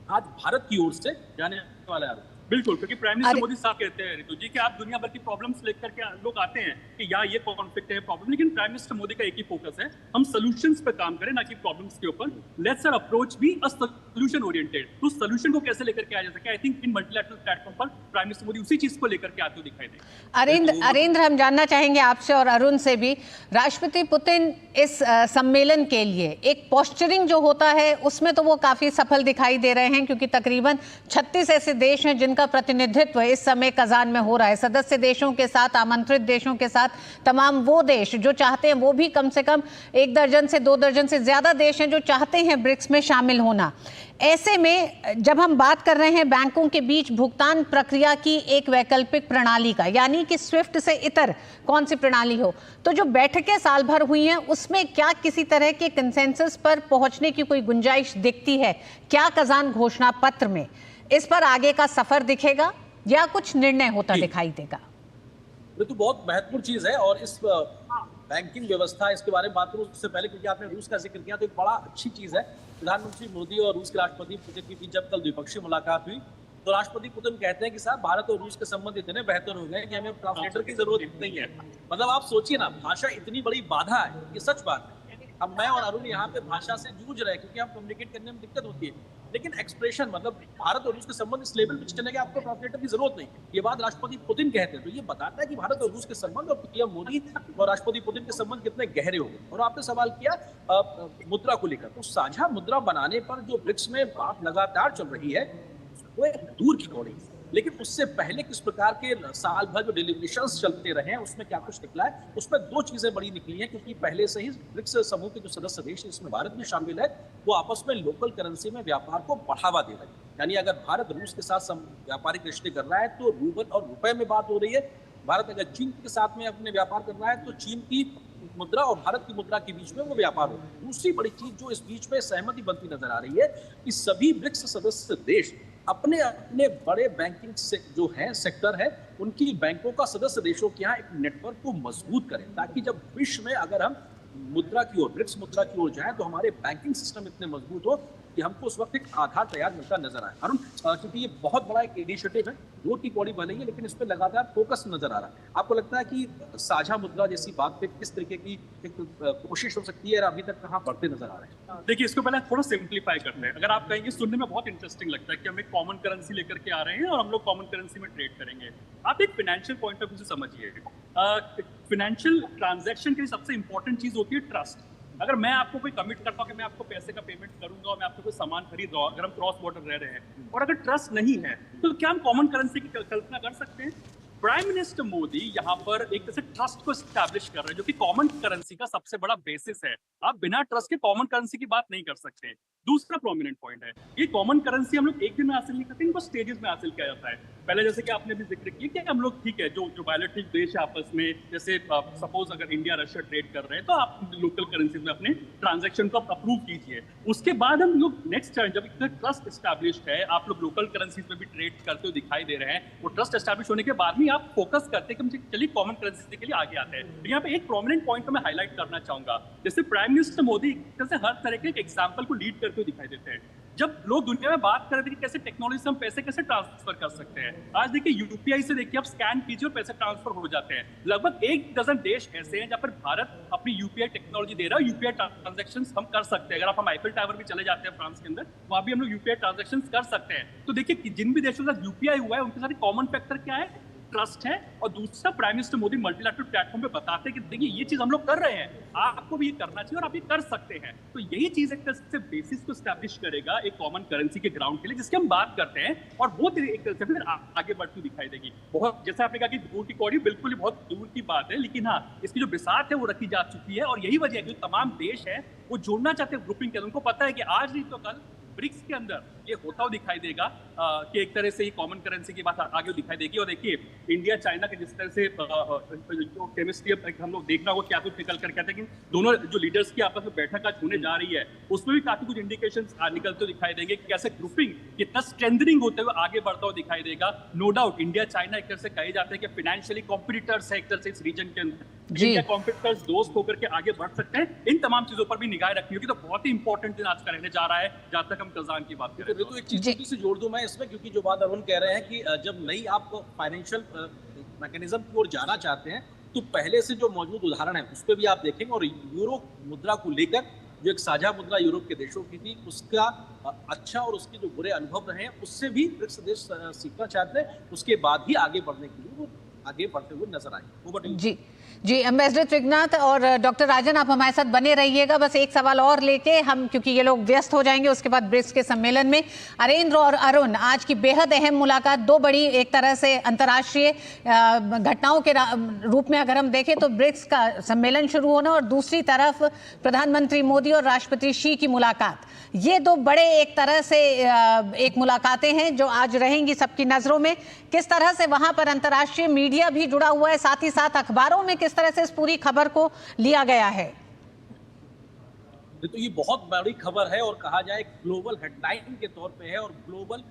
आज भारत की ओर से जाने वाला है। बिल्कुल, क्योंकि प्राइम मिनिस्टर मोदी साहब कहते हैं ऋतु जी कि आप दुनिया भर की प्रॉब्लम्स लेकर के लोग आते हैं कि या ये कॉन्फ्लिक्ट है प्रॉब्लम, लेकिन प्राइम मिनिस्टर मोदी का एक ही फोकस है, हम सॉल्यूशंस पे काम करें ना कि प्रॉब्लम्स के ऊपर। Let's our approach be a solution oriented. तो सॉल्यूशन को कैसे लेकर के आ जा सके, I think in multilateral platform पर प्राइम मिनिस्टर मोदी उसी चीज को लेकर के आते हुए दिखाई देंगे। अरेंद्र, हम जानना चाहेंगे आपसे और अरुण से भी, राष्ट्रपति पुतिन इस सम्मेलन के लिए एक पोस्चरिंग जो होता है उसमें तो वो काफी सफल दिखाई दे रहे हैं, क्योंकि तकरीबन 36 ऐसे देश हैं जिनका प्रतिनिधित्व इस समय कजान में हो रहा है। सदस्य देशों के साथ, आमंत्रित देशों के साथ तमाम वो देश जो चाहते हैं, वो भी कम से कम 1 दर्जन से 2 दर्जन से ज्यादा देश हैं जो चाहते हैं ब्रिक्स में शामिल होना। ऐसे में जब हम बात कर रहे हैं बैंकों के बीच भुगतान प्रक्रिया की एक वैकल्पिक प्रणाली का, यानी कि स्विफ्ट से इतर कौन सी प्रणाली हो, तो जो बैठकें साल भर हुई हैं उसमें क्या किसी तरह के कंसेंसस पर पहुंचने की कोई गुंजाइश दिखती है? क्या कजान घोषणा पत्र में इस पर आगे का सफर दिखेगा या कुछ निर्णय होता दिखाई देगा? ये तो बहुत महत्वपूर्ण चीज है, और इस बैंकिंग व्यवस्था, इसके बारे में बात करूं उससे पहले, क्योंकि आपने रूस का जिक्र किया, तो एक बड़ा अच्छी चीज है। प्रधानमंत्री मोदी और रूस के राष्ट्रपति पुतिन के बीच जब कल द्विपक्षीय मुलाकात हुई तो राष्ट्रपति पुतिन कहते हैं कि साहब भारत और रूस के संबंध इतने बेहतर हो गए कि हमें ट्रांसलेटर की जरूरत नहीं है। मतलब आप सोचिए ना, भाषा इतनी बड़ी बाधा है, ये सच बात है। अब मैं और अरुण यहाँ पे भाषा से जूझ रहे हैं क्योंकि हम कम्युनिकेट करने में दिक्कत होती है, लेकिन एक्सप्रेशन, मतलब भारत और रूस के संबंध इस लेवल पे चले गए, आपको ट्रांसलेटर की जरूरत नहीं। ये बात राष्ट्रपति पुतिन कहते हैं, तो ये बताता है कि भारत और रूस के संबंध और पीएम मोदी और राष्ट्रपति पुतिन के संबंध कितने गहरे हो गए। और आपने सवाल किया मुद्रा को लेकर, तो साझा मुद्रा बनाने पर जो ब्रिक्स में बात लगातार चल रही है वो एक दूर की कौड़ी, लेकिन उससे पहले किस प्रकार के साल भर जो डेलिब्रेशंस चलते रहे हैं उसमें क्या कुछ निकला है, उसमें 2 चीजें बड़ी निकली हैं। क्योंकि पहले से ही ब्रिक्स समूह के जो सदस्य देश, इसमें भारत भी शामिल है, वो आपस में लोकल करेंसी में व्यापार को बढ़ावा दे रहे हैं। यानी अगर भारत रूस के साथ व्यापारिक रिश्ते कर रहा है तो रूबल और रुपए में बात हो रही है। भारत अगर चीन के साथ में अपने व्यापार कर रहा है तो चीन की मुद्रा और भारत की मुद्रा के बीच में वो व्यापार हो। दूसरी बड़ी चीज जो इस बीच में सहमति बनती नजर आ रही है कि सभी ब्रिक्स सदस्य देश अपने अपने बड़े बैंकिंग से जो है सेक्टर है उनकी बैंकों का सदस्य देशों के यहाँ एक नेटवर्क को मजबूत करें, ताकि जब विश्व में अगर हम मुद्रा की ओर, ब्रिक्स मुद्रा की ओर जाएं तो हमारे बैंकिंग सिस्टम इतने मजबूत हो कि हमको उस वक्त एक आधार तैयार मिलता नजर आए। अरुण, क्योंकि ये बहुत बड़ा एक इनिशिएटिव है, वोट की कौड़ी बनी है, लेकिन इस पर लगातार फोकस नजर आ रहा है। आपको लगता है कि साझा मुद्रा जैसी बात पे किस तरीके की एक कोशिश हो सकती है और अभी तक कहाँ बढ़ते नजर आ रहे हैं? देखिए, इसको पहले थोड़ा सिंप्लीफाई करते हैं। अगर आप कहेंगे, सुनने में बहुत इंटरेस्टिंग लगता है कि हम एक कॉमन करेंसी लेकर के आ रहे हैं और हम लोग कॉमन करेंसी में ट्रेड करेंगे। आप एक फाइनेंशियल पॉइंट ऑफ व्यू से समझिए, फाइनेंशियल ट्रांजैक्शन की सबसे इंपॉर्टेंट चीज होती है ट्रस्ट। अगर मैं आपको कोई कमिट करता हूँ कि मैं आपको पैसे का पेमेंट करूंगा और मैं आपको कोई सामान खरीद रहा हूँ, अगर हम क्रॉस बॉर्डर रह रहे हैं और अगर ट्रस्ट नहीं है तो क्या हम कॉमन करेंसी की कल्पना कर सकते हैं? प्राइम मिनिस्टर मोदी यहाँ पर एक तरह से ट्रस्ट को एस्टैब्लिश कर रहे हैं, जो कि कॉमन करेंसी का सबसे बड़ा बेसिस है। आप बिना ट्रस्ट के कॉमन करेंसी की बात नहीं कर सकते। दूसरा प्रोमिनेंट पॉइंट है, ये कॉमन करेंसी हम लोग एक दिन में हासिल नहीं करते, इनको स्टेजेस में हासिल किया जाता है। पहले जैसे कि आपने भी जिक्र किया कि हम लोग ठीक है, जो बायोलेट्रिक देश है आपस में, जैसे सपोज अगर इंडिया रशिया ट्रेड कर रहे हैं तो आप लोकल करेंसी में अपने ट्रांजैक्शन को अप्रूव कीजिए। उसके बाद हम लोग नेक्स्ट टाइम जब इतना ट्रस्ट एस्टैब्लिश्ड है, आप लोग लोकल करेंसीज में भी ट्रेड करते हुए दिखाई दे रहे हैं, वो ट्रस्ट एस्टैब्लिश होने के बाद भी आप फोकस करते हैं कि हम चलिए कॉमन करेंसी के लिए आगे आते हैं। तो यहाँ पे एक प्रोमिनेंट पॉइंट को मैं हाईलाइट करना चाहूंगा, जैसे प्राइम मिनिस्टर मोदी जैसे हर तरह के एग्जाम्पल को लीड करते हुए दिखाई देते हैं। जब लोग दुनिया में बात कर रहे थे कि कैसे टेक्नोलॉजी से हम पैसे कैसे ट्रांसफर कर सकते हैं, आज देखिए यूपीआई से देखिए आप स्कैन कीजिए और पैसे ट्रांसफर हो जाते हैं। लगभग 1 डजन देश ऐसे हैं जहाँ पर भारत अपनी यूपीआई टेक्नोलॉजी दे रहा है, यूपीआई ट्रांजैक्शन हम कर सकते हैं। अगर आप हम आईफिल टावर भी चले जाते हैं फ्रांस के अंदर, वहां भी हम लोग यूपीआई ट्रांजैक्शन कर सकते हैं। तो देखिए जिन भी देशों के साथ यूपीआई हुआ है उनके साथ कॉमन फैक्टर क्या है? ट्रस्ट है। और दूसरा, prime minister Modi multilateral platform पे बताते हैं कि देखिए ये चीज हम लोग कर रहे हैं, आपको भी ये करना चाहिए और आप ये कर सकते हैं। तो यही चीज एक तरह से बेसिस को एस्टैब्लिश करेगा एक कॉमन करेंसी के ग्राउंड के लिए, जिसकी हम बात करते हैं, और वो एक तरह से फिर आगे बढ़ती दिखाई देगी। बहुत जैसे आपने कहा कि दूर की कौड़ी, बिल्कुल बहुत दूर की बात है, लेकिन हाँ, इसकी जो बिसात है वो रखी जा चुकी है। और यही वजह है कि तमाम देश है वो जोड़ना चाहते हैं ग्रुपिंग के अंदर। उनको पता है कि आज नहीं तो कल ब्रिक्स के अंदर ये होता हुआ दिखाई देगा कि एक तरह से ये कॉमन करेंसी की बात आगे दिखाई देगी। और देखिए इंडिया चाइना के जिस तरह से जो केमिस्ट्री हम लोग देखना होगा क्या कुछ निकल कर कहते हैं कि दोनों जो लीडर्स की आपस में बैठक आज होने जा रही है, उसमें भी काफी कुछ इंडिकेशन निकलते हुए दिखाई देंगे कि कैसे ग्रुपिंग कितना स्ट्रेंथनिंग होते हुए आगे बढ़ता हुआ दिखाई देगा। नो डाउट इंडिया चाइना एक तरह से कहे जाते हैं कि फाइनेंशियली कॉम्पिटिटर्स है एक तरह से इस रीजन के अंदर, इंडिया कॉम्पिटिटर्स दोस्त होकर के आगे बढ़ सकते हैं। इन तमाम चीजों पर भी निगाह रखनी होगी। तो बहुत ही इंपॉर्टेंट दिन आज का रहने जा रहा है जहां तक हम कजान की बात करें। तो एक चीज छोटी सी जोड़ दूं मैं इसमें, क्योंकि जो बात अरुण कह रहे हैं कि जब नई आप फाइनेंशियल मैकेनिज्म की ओर जाना चाहते हैं तो पहले से जो मौजूद उदाहरण है उस पर भी आप देखेंगे। और यूरो मुद्रा को लेकर जो एक साझा मुद्रा यूरोप के देशों की थी, उसका अच्छा और उसके जो बुरे अनुभव रहे हैं उससे भी ब्रिक्स देश सीखना चाहते हैं। उसके बाद ही आगे बढ़ने के लिए वो आगे बढ़ते हुए नजर आए। जी जी, एम्बेसडर त्रिगनाथ और डॉक्टर राजन, आप हमारे साथ बने रहिएगा। बस एक सवाल और लेके हम, क्योंकि ये लोग व्यस्त हो जाएंगे उसके बाद ब्रिक्स के सम्मेलन में। अरेंद्र और अरुण, आज की बेहद अहम मुलाकात, दो बड़ी एक तरह से अंतर्राष्ट्रीय घटनाओं के रूप में अगर हम देखें तो ब्रिक्स का सम्मेलन शुरू होना और दूसरी तरफ प्रधानमंत्री मोदी और राष्ट्रपति शी की मुलाकात, ये दो बड़े एक तरह से एक मुलाकातें हैं जो आज रहेंगी सबकी नजरों में। किस तरह से वहां पर अंतर्राष्ट्रीय मीडिया भी जुड़ा हुआ है, साथ ही साथ अखबारों में किस तरह से इस पूरी खबर को लिया गया है? तो ये बहुत बड़ी खबर है और कहा जाए ग्लोबल हेडलाइन के तौर पे है और ग्लोबल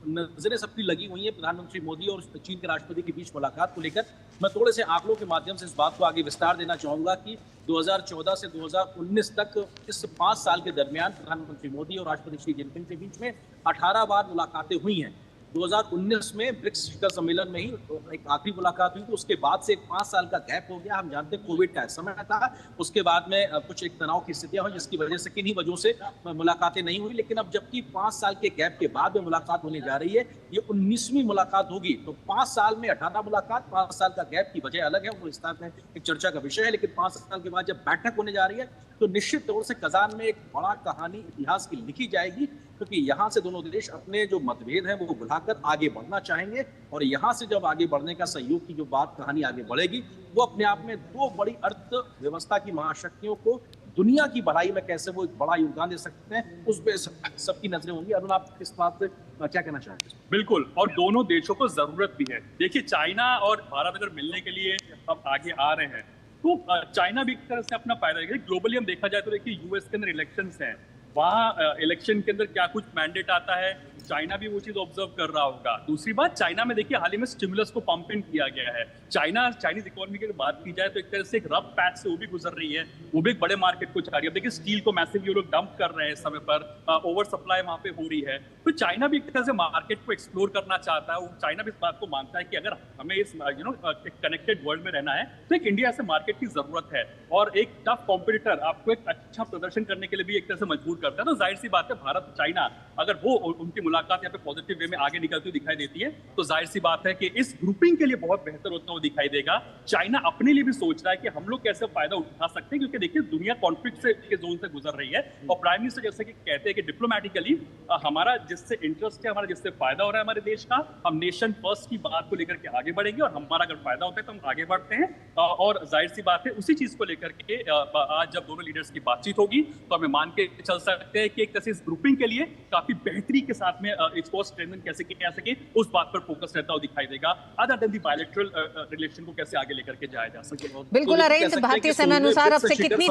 नजरें सबकी लगी हुई है प्रधानमंत्री मोदी और चीन के राष्ट्रपति के बीच मुलाकात को लेकर। मैं थोड़े से आंकड़ों के माध्यम से इस बात को आगे विस्तार देना चाहूंगा कि 2014 से 2019 तक इस 5 साल के दरमियान प्रधानमंत्री मोदी और राष्ट्रपति शी जिनपिंग के बीच में 18 बार मुलाकातें हुई हैं। 2019 में ब्रिक्स शिखर सम्मेलन में ही एक आखिरी मुलाकात हुई, तो उसके बाद से 5 साल का गैप हो गया। हम जानते हैं कोविड का समय था, उसके बाद में कुछ एक तनाव की स्थितियां हुई जिसकी वजह से किन्हीं वजहों से मुलाकातें नहीं हुई। लेकिन अब जबकि 5 साल के गैप के बाद में मुलाकात होने जा रही है, ये 19वीं मुलाकात होगी। तो 5 साल में 18 मुलाकात, 5 साल का गैप की वजह अलग है, वो इस तरह में एक चर्चा का विषय है। लेकिन 5 साल के बाद जब बैठक होने जा रही है तो निश्चित तौर से कजान में एक बड़ा कहानी इतिहास की लिखी जाएगी, क्योंकि यहाँ से दोनों देश अपने जो मतभेद हैं वो भुलाकर आगे बढ़ना चाहेंगे। और यहाँ से जब आगे बढ़ने का सहयोग की जो बात कहानी आगे बढ़ेगी, वो अपने आप में दो बड़ी अर्थव्यवस्था की महाशक्तियों को दुनिया की बढ़ाई में कैसे वो एक बड़ा योगदान दे सकते हैं, उस पे सबकी नजरें होंगी। अरुण, आप इस बात पे क्या कहना चाहते हैं? बिल्कुल, और दोनों देशों को जरूरत भी है। देखिए चाइना और भारत अगर मिलने के लिए अब आगे आ रहे हैं तो चाइना भी एक तरह से अपना फायदा देगा। ग्लोबली हम देखा जाए तो देखिए यूएस के अंदर इलेक्शंस हैं, वहाँ इलेक्शन के अंदर क्या कुछ मैंडेट आता है, चाइना भी वो चीज ऑब्जर्व कर रहा होगा। दूसरी बात, चाइना में देखिए हाल ही में स्टिमुलस को पंप इन किया गया है। चाइनीज इकोनॉमी की बात की जाए तो एक तरह से एक रफ पैच से वो भी गुजर रही है, वो भी एक बड़े मार्केट को चाह रही है। देखिए स्टील को मैसिव ये लोग डंप कर रहे हैं इस समय पर, ओवर सप्लाई वहां पे हो रही है। तो चाइना भी एक तरह से मार्केट को एक्सप्लोर करना चाहता है। चाइना भी इस बात को मानता है कि अगर हमें इस एक कनेक्टेड वर्ल्ड में रहना है तो एक इंडिया से मार्केट की जरूरत है, और एक टफ कॉम्पिटिटर आपको एक अच्छा प्रदर्शन करने के लिए भी एक तरह से मजबूर करता है। तो जाहिर सी बात है भारत चाइना अगर वो उनकी मुलाकात यहाँ पे पॉजिटिव वे में आगे निकलती हुई दिखाई देती है तो जाहिर सी बात है कि इस ग्रुपिंग के लिए बहुत बेहतर होता हुआ दिखाई देगा। चाइना अपने लिए भी सोच रहा है कि हम लोग कैसे फायदा उठा सकते हैं, क्योंकि देखिए दुनिया कॉन्फ्लिक्ट के जोन से गुजर रही है, और प्राइम मिनिस्टर जैसे कि कहते हैं कि डिप्लोमेटिकली हमारा जिससे इंटरेस्ट है, हमारा जिससे फायदा हो रहा है हमारे देश का, हम नेशन फर्स्ट की बात को लेकर के आगे बढ़ेंगे, और हमारा अगर फायदा होता है तो हम आगे बढ़ते हैं। और जाहिर सी बात है उसी चीज को लेकर के आज जब दोनों लीडर्स की बातचीत होगी तो हमें मान के चल सकते हैं कि एक तरह से इस ग्रुपिंग के लिए काफी बेहतरी के साथ में इसको स्ट्रेंथन कैसे किया जा सके उस बात पर फोकस रहता हुआ दिखाई देगा, other than the bilateral relation को कैसे आगे लेकर के जाया जा सके। बिल्कुल अरविंद, भारतीय समय अनुसार अब से कितनी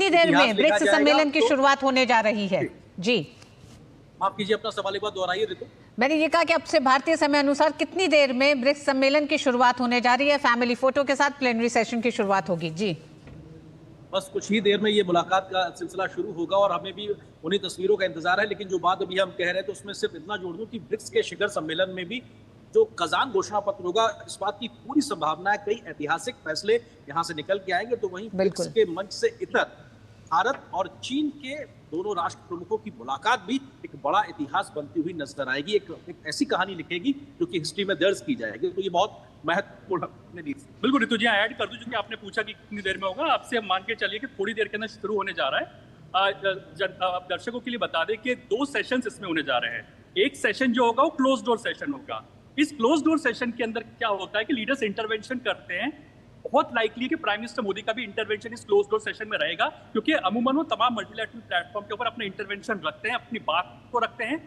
देर में ब्रिक्स सम्मेलन की शुरुआत होने जा रही है? जी माफ कीजिए, अपना सवाल एक बार दोहराइए ऋतु। मैंने ये कहा कि अब से भारतीय समय अनुसार कितनी देर में ब्रिक्स सम्मेलन की शुरुआत होने जा रही है? फैमिली फोटो के साथ प्लेनरी सेशन की शुरुआत होगी। जी बस कुछ ही देर में ये मुलाकात का सिलसिला शुरू होगा, और हमें भी उन्हीं तस्वीरों का इंतजार है। लेकिन जो बात अभी हम कह रहे हैं तो उसमें सिर्फ इतना जोड़ दूं कि ब्रिक्स के शिखर सम्मेलन में भी जो कजान घोषणा पत्र होगा, इस बात की पूरी संभावना है कई ऐतिहासिक फैसले यहाँ से निकल के आएंगे। तो वहीं ब्रिक्स के मंच से इतर भारत और चीन के दोनों राष्ट्र प्रमुखों की मुलाकात भी एक बड़ा इतिहास बनती हुई नजर आएगी, एक ऐसी कहानी लिखेगी जो कि हिस्ट्री में दर्ज की जाएगी। तो ये बहुत महत्वपूर्ण। बिल्कुल ऋतु जी, ऐड कर दूं, क्योंकि आपने पूछा कि कितनी देर में होगा, आपसे हम मान के चलिए कि थोड़ी देर के अंदर शुरू होने जा रहा है। दर्शकों के लिए बता दें कि 2 सेशंस इसमें होने जा रहे हैं। एक सेशन जो होगा वो क्लोज डोर सेशन होगा। इस क्लोज डोर सेशन के अंदर क्या होता है कि लीडर्स इंटरवेंशन करते हैं। बहुत लाइकली कि प्राइम मिनिस्टर मोदी का भी इंटरवेंशन इस क्लोज डोर सेशन में रहेगा, क्योंकि अमूमन वो तमाम मल्टीलैटरल प्लेटफॉर्म के ऊपर अपने इंटरवेंशन रखते हैं, अपनी बात को रखते हैं,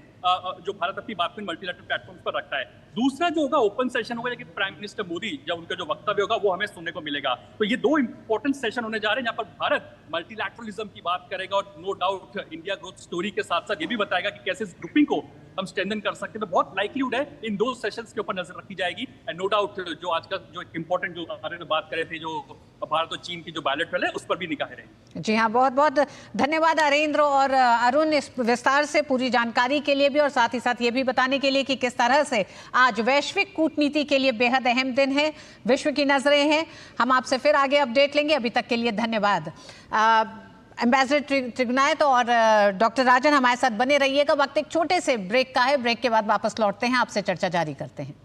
जो भारत अपनी बात को मल्टीलैटरल प्लेटफॉर्म्स पर रखता है। दूसरा जो होगा ओपन सेशन होगा, लेकिन प्राइम मिनिस्टर मोदी जब उनका जो वक्तव्य होगा वो हमें सुनने को मिलेगा। तो ये 2 इंपॉर्टेंट सेशन होने जा रहे हैं जहां पर भारत मल्टीलैटरलिज्म की बात करेगा, और no doubt India growth story के साथ साथ ये भी बताएगा कि कैसे इस ग्रुपिंग को हम स्ट्रेंथन कर सकते हैं। तो बहुत लाइकलीहुड है इन 2 सेशंस के ऊपर नजर रखी जाएगी। एंड नो डाउट जो आज का जो इंपॉर्टेंट जो बारे में बात कर रहे थे, जो भारत और चीन की जो बायलैटरल है, उस पर भी निगाहें रहेंगी। जी हाँ, बहुत बहुत धन्यवाद अरेंद्र और अरुण इस विस्तार से पूरी जानकारी के लिए भी, और साथ ही साथ ये भी बताने के लिए कि किस तरह से आज वैश्विक कूटनीति के लिए बेहद अहम दिन है, विश्व की नजरें हैं। हम आपसे फिर आगे अपडेट लेंगे। अभी तक के लिए धन्यवाद। एम्बेसडर त्रिगुनायत और डॉक्टर राजन हमारे साथ बने रहिएगा। वक्त एक छोटे से ब्रेक का है, ब्रेक के बाद वापस लौटते हैं, आपसे चर्चा जारी करते हैं।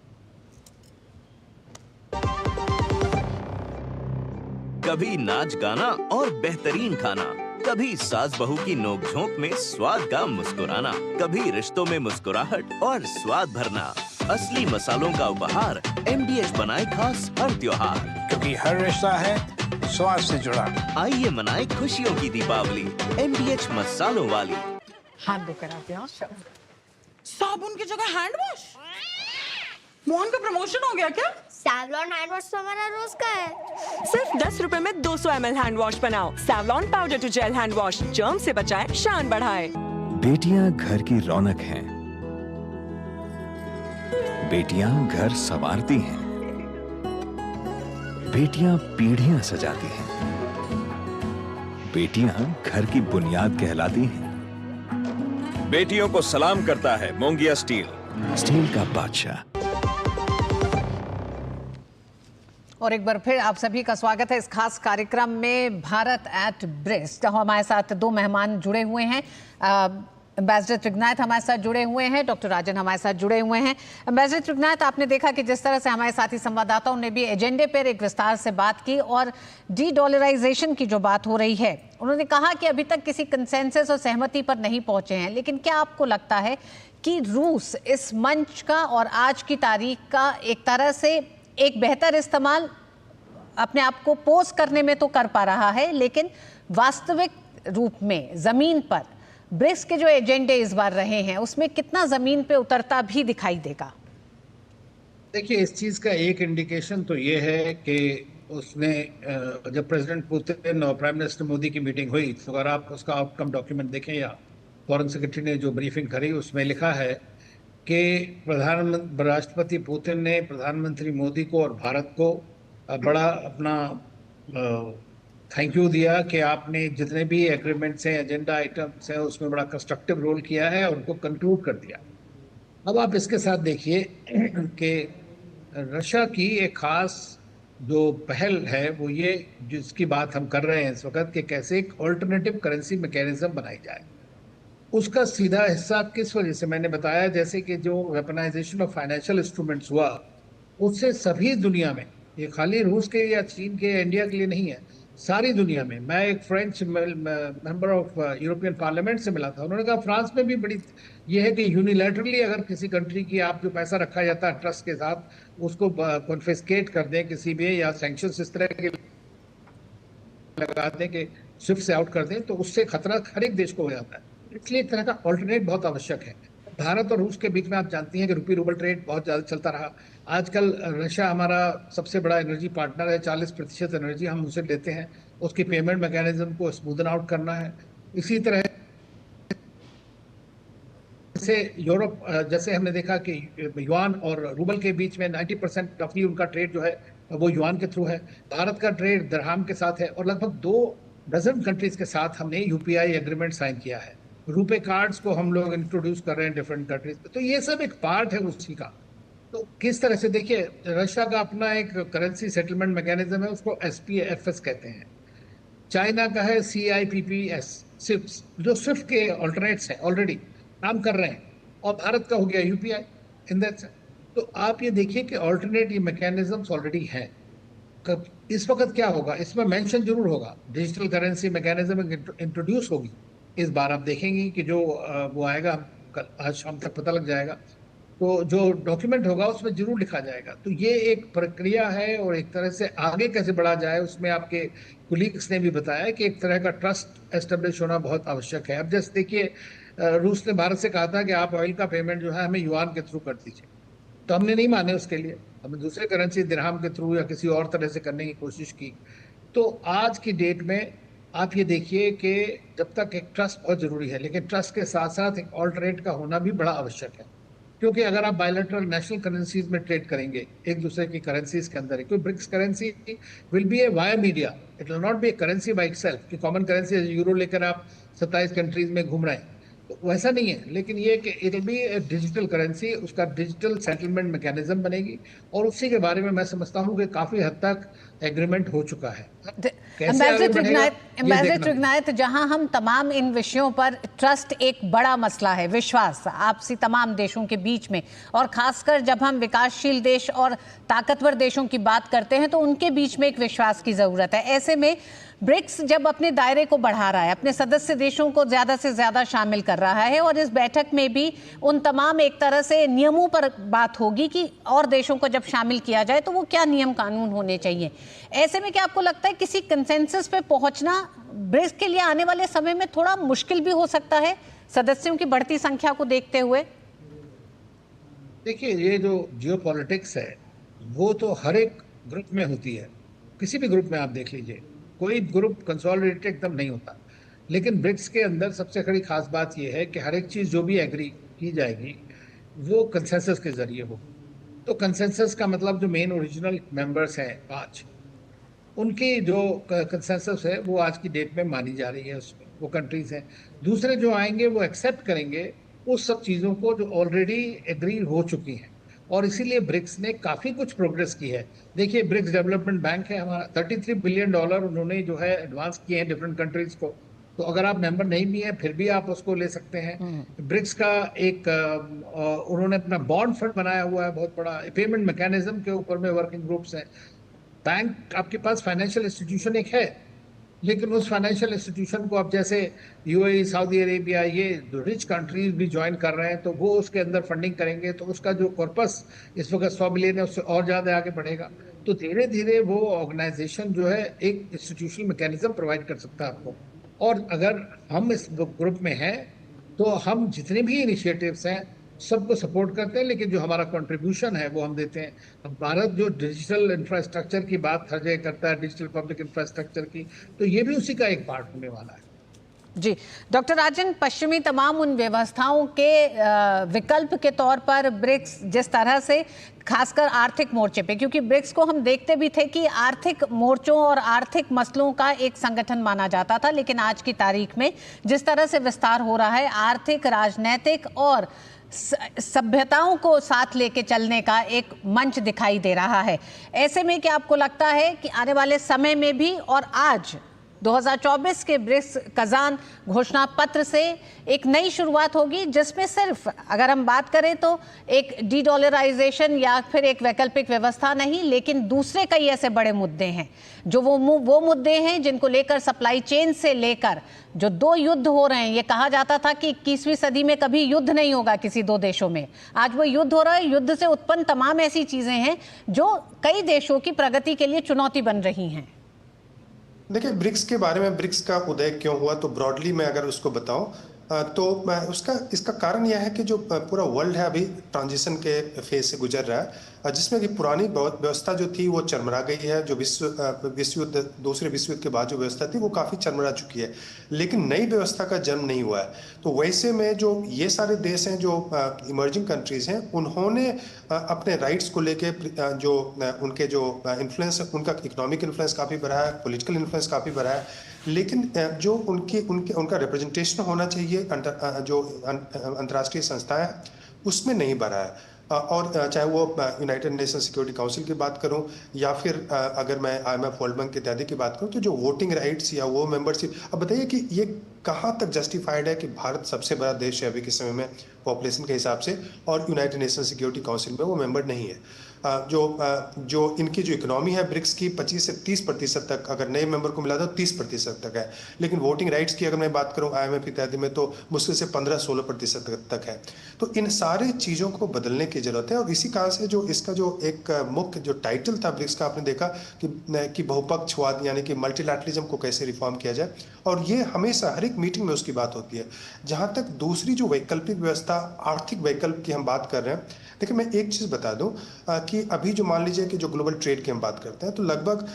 कभी नाच गाना और बेहतरीन खाना, कभी सास बहू की नोकझोंक में स्वाद का मुस्कुराना, कभी रिश्तों में मुस्कुराहट और स्वाद भरना। असली मसालों का उपहार MDH बनाए खास हर त्योहार, क्योंकि हर रिश्ता है स्वाद से जुड़ा। आइए मनाए खुशियों की दीपावली MDH मसालों वाली। हाथ धोकर आते हैं। साबुन की जगह हैंड वॉश। मोहन का प्रमोशन हो गया क्या? सैवलॉन हैंड वॉश तो हमारा रोज का है। सिर्फ 10 रुपए में 200 ml हैंड वॉश बनाओ। Savlon powder to gel hand wash, germ से बचाए, शान बढ़ाए। बेटियां घर की रौनक हैं। बेटियां घर संवारती हैं। बेटियां पीढ़ियां सजाती हैं। बेटियां घर की बुनियाद कहलाती हैं। बेटियों को सलाम करता है मोंगिया स्टील, स्टील का बादशाह। और एक बार फिर आप सभी का स्वागत है इस खास कार्यक्रम में भारत एट ब्रिक्स। हमारे साथ 2 मेहमान जुड़े हुए हैं। एम्बेसडर त्रिगुनायत हमारे साथ जुड़े हुए हैं, डॉक्टर राजन हमारे साथ जुड़े हुए हैं। एम्बेसडर त्रिगुनायत, आपने देखा कि जिस तरह से हमारे साथी संवाददाताओं ने भी एजेंडे पर एक विस्तार से बात की, और डी-डॉलराइजेशन की जो बात हो रही है, उन्होंने कहा कि अभी तक किसी कंसेंसस और सहमति पर नहीं पहुंचे हैं। लेकिन क्या आपको लगता है कि रूस इस मंच का और आज की तारीख का एक तरह से एक बेहतर इस्तेमाल अपने आप को पोज करने में तो कर पा रहा है, लेकिन वास्तविक रूप में जमीन पर ब्रिक्स के जो एजेंडे इस बार रहे हैं उसमें कितना जमीन पे उतरता भी दिखाई देगा? देखिए, इस चीज का एक इंडिकेशन तो ये है कि उसने जब प्रेसिडेंट पुतिन और प्राइम मिनिस्टर मोदी की मीटिंग हुई, तो अगर आप उसका आउटकम डॉक्यूमेंट देखें या फॉरेन सेक्रेटरी ने जो ब्रीफिंग करी उसमें लिखा है कि राष्ट्रपति पुतिन ने प्रधानमंत्री मोदी को और भारत को बड़ा अपना थैंक यू दिया कि आपने जितने भी एग्रीमेंट्स हैं, एजेंडा आइटम्स हैं, उसमें बड़ा कंस्ट्रक्टिव रोल किया है और उनको कंक्लूड कर दिया। अब आप इसके साथ देखिए कि रशिया की एक खास जो पहल है वो ये, जिसकी बात हम कर रहे हैं इस वक्त, कि कैसे एक ऑल्टरनेटिव करेंसी मैकेनिज्म बनाई जाए। उसका सीधा हिस्सा किस वजह से मैंने बताया, जैसे कि जो वेपनाइजेशन ऑफ फाइनेंशियल इंस्ट्रूमेंट्स हुआ, उससे सभी दुनिया में, ये खाली रूस के या चीन के या इंडिया के लिए नहीं है, सारी दुनिया में। मैं एक French member of European parliament से मिला था, उन्होंने कहा फ्रांस में भी बड़ी ये है कि यूनिलैटरली अगर किसी कंट्री की आप जो पैसा रखा जाता है ट्रस्ट के साथ, उसको कॉन्फिस्केट कर दें किसी भी, या सैंक्शंस इस तरह के लगा दें कि स्विफ्ट से आउट कर दें, तो उससे खतरा हर एक देश को हो जाता है। इसलिए एक तरह का ऑल्टरनेट बहुत आवश्यक है। भारत और रूस के बीच में आप जानती हैं कि रुपी रूबल ट्रेड बहुत ज़्यादा चलता रहा। आजकल रशिया हमारा सबसे बड़ा एनर्जी पार्टनर है, 40% एनर्जी हम उनसे लेते हैं। उसकी पेमेंट मैकेनिज्म को स्मूदन आउट करना है। इसी तरह से यूरोप, जैसे हमने देखा कि युआन और रूबल के बीच में 90% रफली उनका ट्रेड जो है वो युआन के थ्रू है। भारत का ट्रेड दिरहम के साथ है, और लगभग 2 डजन कंट्रीज के साथ हमने यूपीआई एग्रीमेंट साइन किया है। रुपे कार्ड्स को हम लोग इंट्रोड्यूस कर रहे हैं डिफरेंट कंट्रीज पे। तो ये सब एक पार्ट है उसी का। तो किस तरह से देखिए, रशिया का अपना एक करेंसी सेटलमेंट मैकेनिज्म है, उसको SPFS कहते हैं। चाइना का है CIPPS, सिप्स, जो स्विफ्ट के ऑल्टरनेट्स हैं, ऑलरेडी काम कर रहे हैं। और भारत का हो गया UPI इन दैट। तो आप ये देखिए कि ऑल्टरनेट ये मैकेनिज्म्स ऑलरेडी हैं। इस वक्त क्या होगा, इसमें मेंशन जरूर होगा, डिजिटल करेंसी मैकेनिज्म इंट्रोड्यूस होगी इस बार। आप देखेंगे कि जो वो आएगा, कल आज शाम तक पता लग जाएगा, तो जो डॉक्यूमेंट होगा उसमें जरूर लिखा जाएगा। तो ये एक प्रक्रिया है, और एक तरह से आगे कैसे बढ़ा जाए उसमें आपके कुलीग्स ने भी बताया कि एक तरह का ट्रस्ट एस्टेब्लिश होना बहुत आवश्यक है। अब जैसे देखिए, रूस ने भारत से कहा था कि आप ऑयल का पेमेंट जो है हमें युआन के थ्रू कर दीजिए, तो हमने नहीं माने उसके लिए, हमने दूसरे करेंसी दिरहम के थ्रू या किसी और तरह से करने की कोशिश की। तो आज की डेट में आप ये देखिए कि जब तक एक ट्रस्ट बहुत ज़रूरी है, लेकिन ट्रस्ट के साथ साथ एक ऑल्टरनेट का होना भी बड़ा आवश्यक है। क्योंकि अगर आप बायलैटरल नेशनल करेंसीज में ट्रेड करेंगे एक दूसरे की करेंसीज के अंदर, क्योंकि BRICS currency will be a via media, it will not be a currency by itself कि कॉमन करेंसी यूरो लेकर आप 27 कंट्रीज में घूम रहे हैं, तो वैसा नहीं है। लेकिन ये कि it will be A digital currency, उसका डिजिटल सेटलमेंट मैकेनिज्म बनेगी, और उसी के बारे में मैं समझता हूँ कि काफ़ी हद तक एग्रीमेंट हो चुका है। एम्बेसडर त्रिगनायत, जहां हम तमाम इन विषयों पर, ट्रस्ट एक बड़ा मसला है, विश्वास आपसी तमाम देशों के बीच में, और खासकर जब हम विकासशील देश और ताकतवर देशों की बात करते हैं तो उनके बीच में एक विश्वास की जरूरत है। ऐसे में ब्रिक्स जब अपने दायरे को बढ़ा रहा है, अपने सदस्य देशों को ज्यादा से ज्यादा शामिल कर रहा है, और इस बैठक में भी उन तमाम एक तरह से नियमों पर बात होगी कि और देशों को जब शामिल किया जाए तो वो क्या नियम कानून होने चाहिए। ऐसे में क्या आपको लगता है किसी कंसेंसस पे पहुंचना ब्रिक्स के लिए आने वाले समय में थोड़ा मुश्किल भी हो सकता है, सदस्यों की बढ़ती संख्या को देखते हुए? देखिए, ये जो जियोपॉलिटिक्स है वो तो हर एक ग्रुप में होती है, किसी भी ग्रुप में आप देख लीजिए, कोई ग्रुप कंसोलिडेटेड एकदम नहीं होता। लेकिन ब्रिक्स के अंदर सबसे बड़ी खास बात यह है कि हर एक चीज़ जो भी एग्री की जाएगी वो कंसेंसस के जरिए हो। तो कंसेंसस का मतलब जो मेन ओरिजिनल मेंबर्स हैं 5, उनकी जो कंसेंसस है वो आज की डेट में मानी जा रही है, उसमें वो कंट्रीज हैं। दूसरे जो आएंगे वो एक्सेप्ट करेंगे उस सब चीज़ों को जो ऑलरेडी एग्री हो चुकी हैं, और इसीलिए ब्रिक्स ने काफ़ी कुछ प्रोग्रेस की है। देखिए, ब्रिक्स डेवलपमेंट बैंक है हमारा, $33 बिलियन उन्होंने जो है एडवांस किए हैं डिफरेंट कंट्रीज को। तो अगर आप मेंबर नहीं भी हैं फिर भी आप उसको ले सकते हैं। ब्रिक्स का एक उन्होंने अपना बॉन्ड फंड बनाया हुआ है बहुत बड़ा, पेमेंट मैकेनिज्म के ऊपर में वर्किंग ग्रुप्स हैं। बैंक, आपके पास फाइनेंशियल इंस्टीट्यूशन एक है, लेकिन उस फाइनेंशियल इंस्टीट्यूशन को अब जैसे UAE, सऊदी अरेबिया, ये रिच कंट्रीज भी ज्वाइन कर रहे हैं, तो वो उसके अंदर फंडिंग करेंगे, तो उसका जो कॉर्पस इस वक्त 100 बिलियन है उससे और ज़्यादा आगे बढ़ेगा। तो धीरे धीरे वो ऑर्गेनाइजेशन जो है एक इंस्टीट्यूशनल मैकेनिज्म प्रोवाइड कर सकता है आपको। और अगर हम इस ग्रुप में हैं तो हम जितने भी इनिशिएटिव्स हैं सबको सपोर्ट करते हैं, लेकिन जो हमारा कंट्रीब्यूशन है वो हम देते हैं। अब भारत जो डिजिटल इंफ्रास्ट्रक्चर की बात हर जगह करता है, डिजिटल पब्लिक इंफ्रास्ट्रक्चर की, तो ये भी उसी का एक पार्ट होने वाला है। जी डॉक्टर राजन, पश्चिमी तमाम उन व्यवस्थाओं के विकल्प के तौर पर ब्रिक्स जिस तरह से खासकर आर्थिक मोर्चे पे, क्योंकि ब्रिक्स को हम देखते भी थे कि आर्थिक मोर्चों और आर्थिक मसलों का एक संगठन माना जाता था, लेकिन आज की तारीख में जिस तरह से विस्तार हो रहा है, आर्थिक, राजनीतिक और सभ्यताओं को साथ लेके चलने का एक मंच दिखाई दे रहा है। ऐसे में क्या आपको लगता है कि आने वाले समय में भी और आज 2024 के ब्रिक्स कजान घोषणा पत्र से एक नई शुरुआत होगी, जिसमें सिर्फ अगर हम बात करें तो एक डीडॉलराइजेशन या फिर एक वैकल्पिक व्यवस्था नहीं, लेकिन दूसरे कई ऐसे बड़े मुद्दे हैं जो वो मुद्दे हैं जिनको लेकर सप्लाई चेन से लेकर जो दो युद्ध हो रहे हैं। ये कहा जाता था कि 21वीं सदी में कभी युद्ध नहीं होगा किसी दो देशों में, आज वो युद्ध हो रहा है। युद्ध से उत्पन्न तमाम ऐसी चीजें हैं जो कई देशों की प्रगति के लिए चुनौती बन रही हैं। देखिए, ब्रिक्स के बारे में, ब्रिक्स का उदय क्यों हुआ, तो ब्रॉडली मैं अगर उसको बताऊं तो इसका कारण यह है कि जो पूरा वर्ल्ड है अभी ट्रांजिशन के फेज से गुजर रहा है, जिसमें कि पुरानी व्यवस्था जो थी वो चरमरा गई है। जो दूसरे विश्व युद्ध के बाद जो व्यवस्था थी वो काफ़ी चरमरा चुकी है, लेकिन नई व्यवस्था का जन्म नहीं हुआ है। तो वैसे में जो ये सारे देश हैं जो इमर्जिंग कंट्रीज हैं, उन्होंने अपने राइट्स को लेके जो उनके जो इन्फ्लुएंस, उनका इकोनॉमिक इन्फ्लुएंस काफ़ी बढ़ा है, पॉलिटिकल इन्फ्लुएंस काफ़ी बढ़ा है, लेकिन जो उनका रिप्रेजेंटेशन होना चाहिए जो अंतर्राष्ट्रीय संस्थाएं हैं उसमें नहीं बढ़ा है। और चाहे वो यूनाइटेड नेशन सिक्योरिटी काउंसिल की बात करूं या फिर अगर मैं IMF वर्ल्ड बैंक इत्यादि की बात करूं, तो जो वोटिंग राइट्स या वो मेंबरशिप, अब बताइए कि ये कहाँ तक जस्टिफाइड है कि भारत सबसे बड़ा देश है अभी के समय में पॉपुलेशन के हिसाब से, और यूनाइटेड नेशन सिक्योरिटी काउंसिल में वो मेंबर नहीं है। जो इनकी जो इकोनॉमी है ब्रिक्स की 25 से 30% तक, अगर नए मेंबर को मिला तो 30% तक है, लेकिन वोटिंग राइट्स की अगर मैं बात करूं IMF इत्यादि में तो मुश्किल से 15-16% तक है। तो इन सारे चीज़ों को बदलने की जरूरत है, और इसी कारण से जो इसका जो एक मुख्य जो टाइटल था ब्रिक्स का, आपने देखा कि बहुपक्षवाद यानी कि मल्टीलैटरलिज्म को कैसे रिफॉर्म किया जाए, और ये हमेशा हर एक मीटिंग में उसकी बात होती है। जहाँ तक दूसरी जो वैकल्पिक व्यवस्था, आर्थिक वैकल्प की हम बात कर रहे हैं, देखिए मैं एक चीज़ बता दूं कि अभी जो मान लीजिए कि जो ग्लोबल ट्रेड की हम बात करते हैं तो लगभग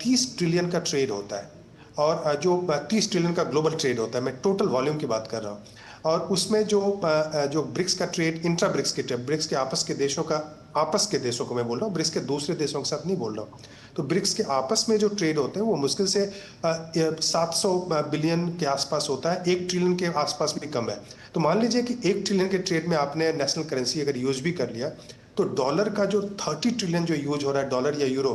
30 ट्रिलियन का ट्रेड होता है, और जो 30 ट्रिलियन का ग्लोबल ट्रेड होता है, मैं टोटल वॉल्यूम की बात कर रहा हूँ, और उसमें जो ब्रिक्स का ट्रेड, इंट्रा ब्रिक्स के ट्रेड, ब्रिक्स के आपस के देशों को मैं बोल रहा हूँ, ब्रिक्स के दूसरे देशों के साथ नहीं बोल रहा हूँ, तो ब्रिक्स के आपस में जो ट्रेड होते हैं वो मुश्किल से 700 बिलियन के आसपास होता है, 1 ट्रिलियन के आसपास भी कम है। तो मान लीजिए कि 1 ट्रिलियन के ट्रेड में आपने नेशनल करेंसी अगर यूज भी कर लिया, तो डॉलर का जो 30 ट्रिलियन जो यूज हो रहा है, डॉलर या यूरो,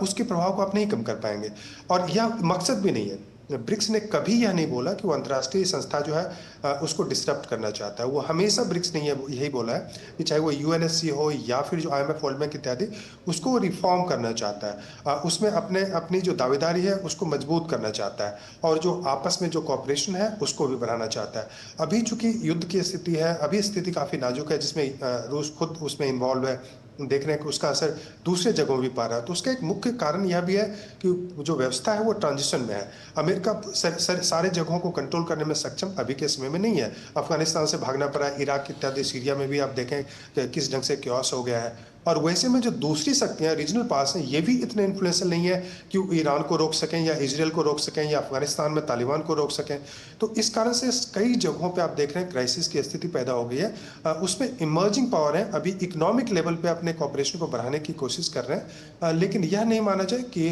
उसके प्रभाव को आप नहीं कम कर पाएंगे। और यह मकसद भी नहीं है, ब्रिक्स ने कभी यह नहीं बोला कि वो अंतर्राष्ट्रीय संस्था जो है उसको डिस्टर्ब करना चाहता है। वो हमेशा ब्रिक्स ने यही बोला है कि चाहे वो UNSC हो या फिर जो IMF वर्ल्ड बैंक इत्यादि, उसको रिफॉर्म करना चाहता है, उसमें अपनी जो दावेदारी है उसको मजबूत करना चाहता है, और जो आपस में जो कॉपरेशन है उसको भी बढ़ाना चाहता है। अभी चूंकि युद्ध की स्थिति है, अभी स्थिति काफ़ी नाजुक है, जिसमें रूस खुद उसमें इन्वॉल्व है, देख रहे हैं कि उसका असर दूसरे जगहों भी पा रहा है। तो उसका एक मुख्य कारण यह भी है कि जो व्यवस्था है वो ट्रांजिशन में है। अमेरिका सारे जगहों को कंट्रोल करने में सक्षम अभी के समय में नहीं है। अफगानिस्तान से भागना पड़ा, इराक इत्यादि, सीरिया में भी आप देखें कि किस ढंग से क्योस हो गया है। और वैसे में जो दूसरी शक्तियां रीजनल पास हैं, ये भी इतने इन्फ्लुएंशियल नहीं है कि ईरान को रोक सकें या इजराइल को रोक सकें या अफगानिस्तान में तालिबान को रोक सकें। तो इस कारण से कई जगहों पे आप देख रहे हैं क्राइसिस की स्थिति पैदा हो गई है। उसमें इमर्जिंग पावर है, अभी इकोनॉमिक लेवल पे अपने कॉपरेशन को बढ़ाने की कोशिश कर रहे हैं, लेकिन यह नहीं माना जाए कि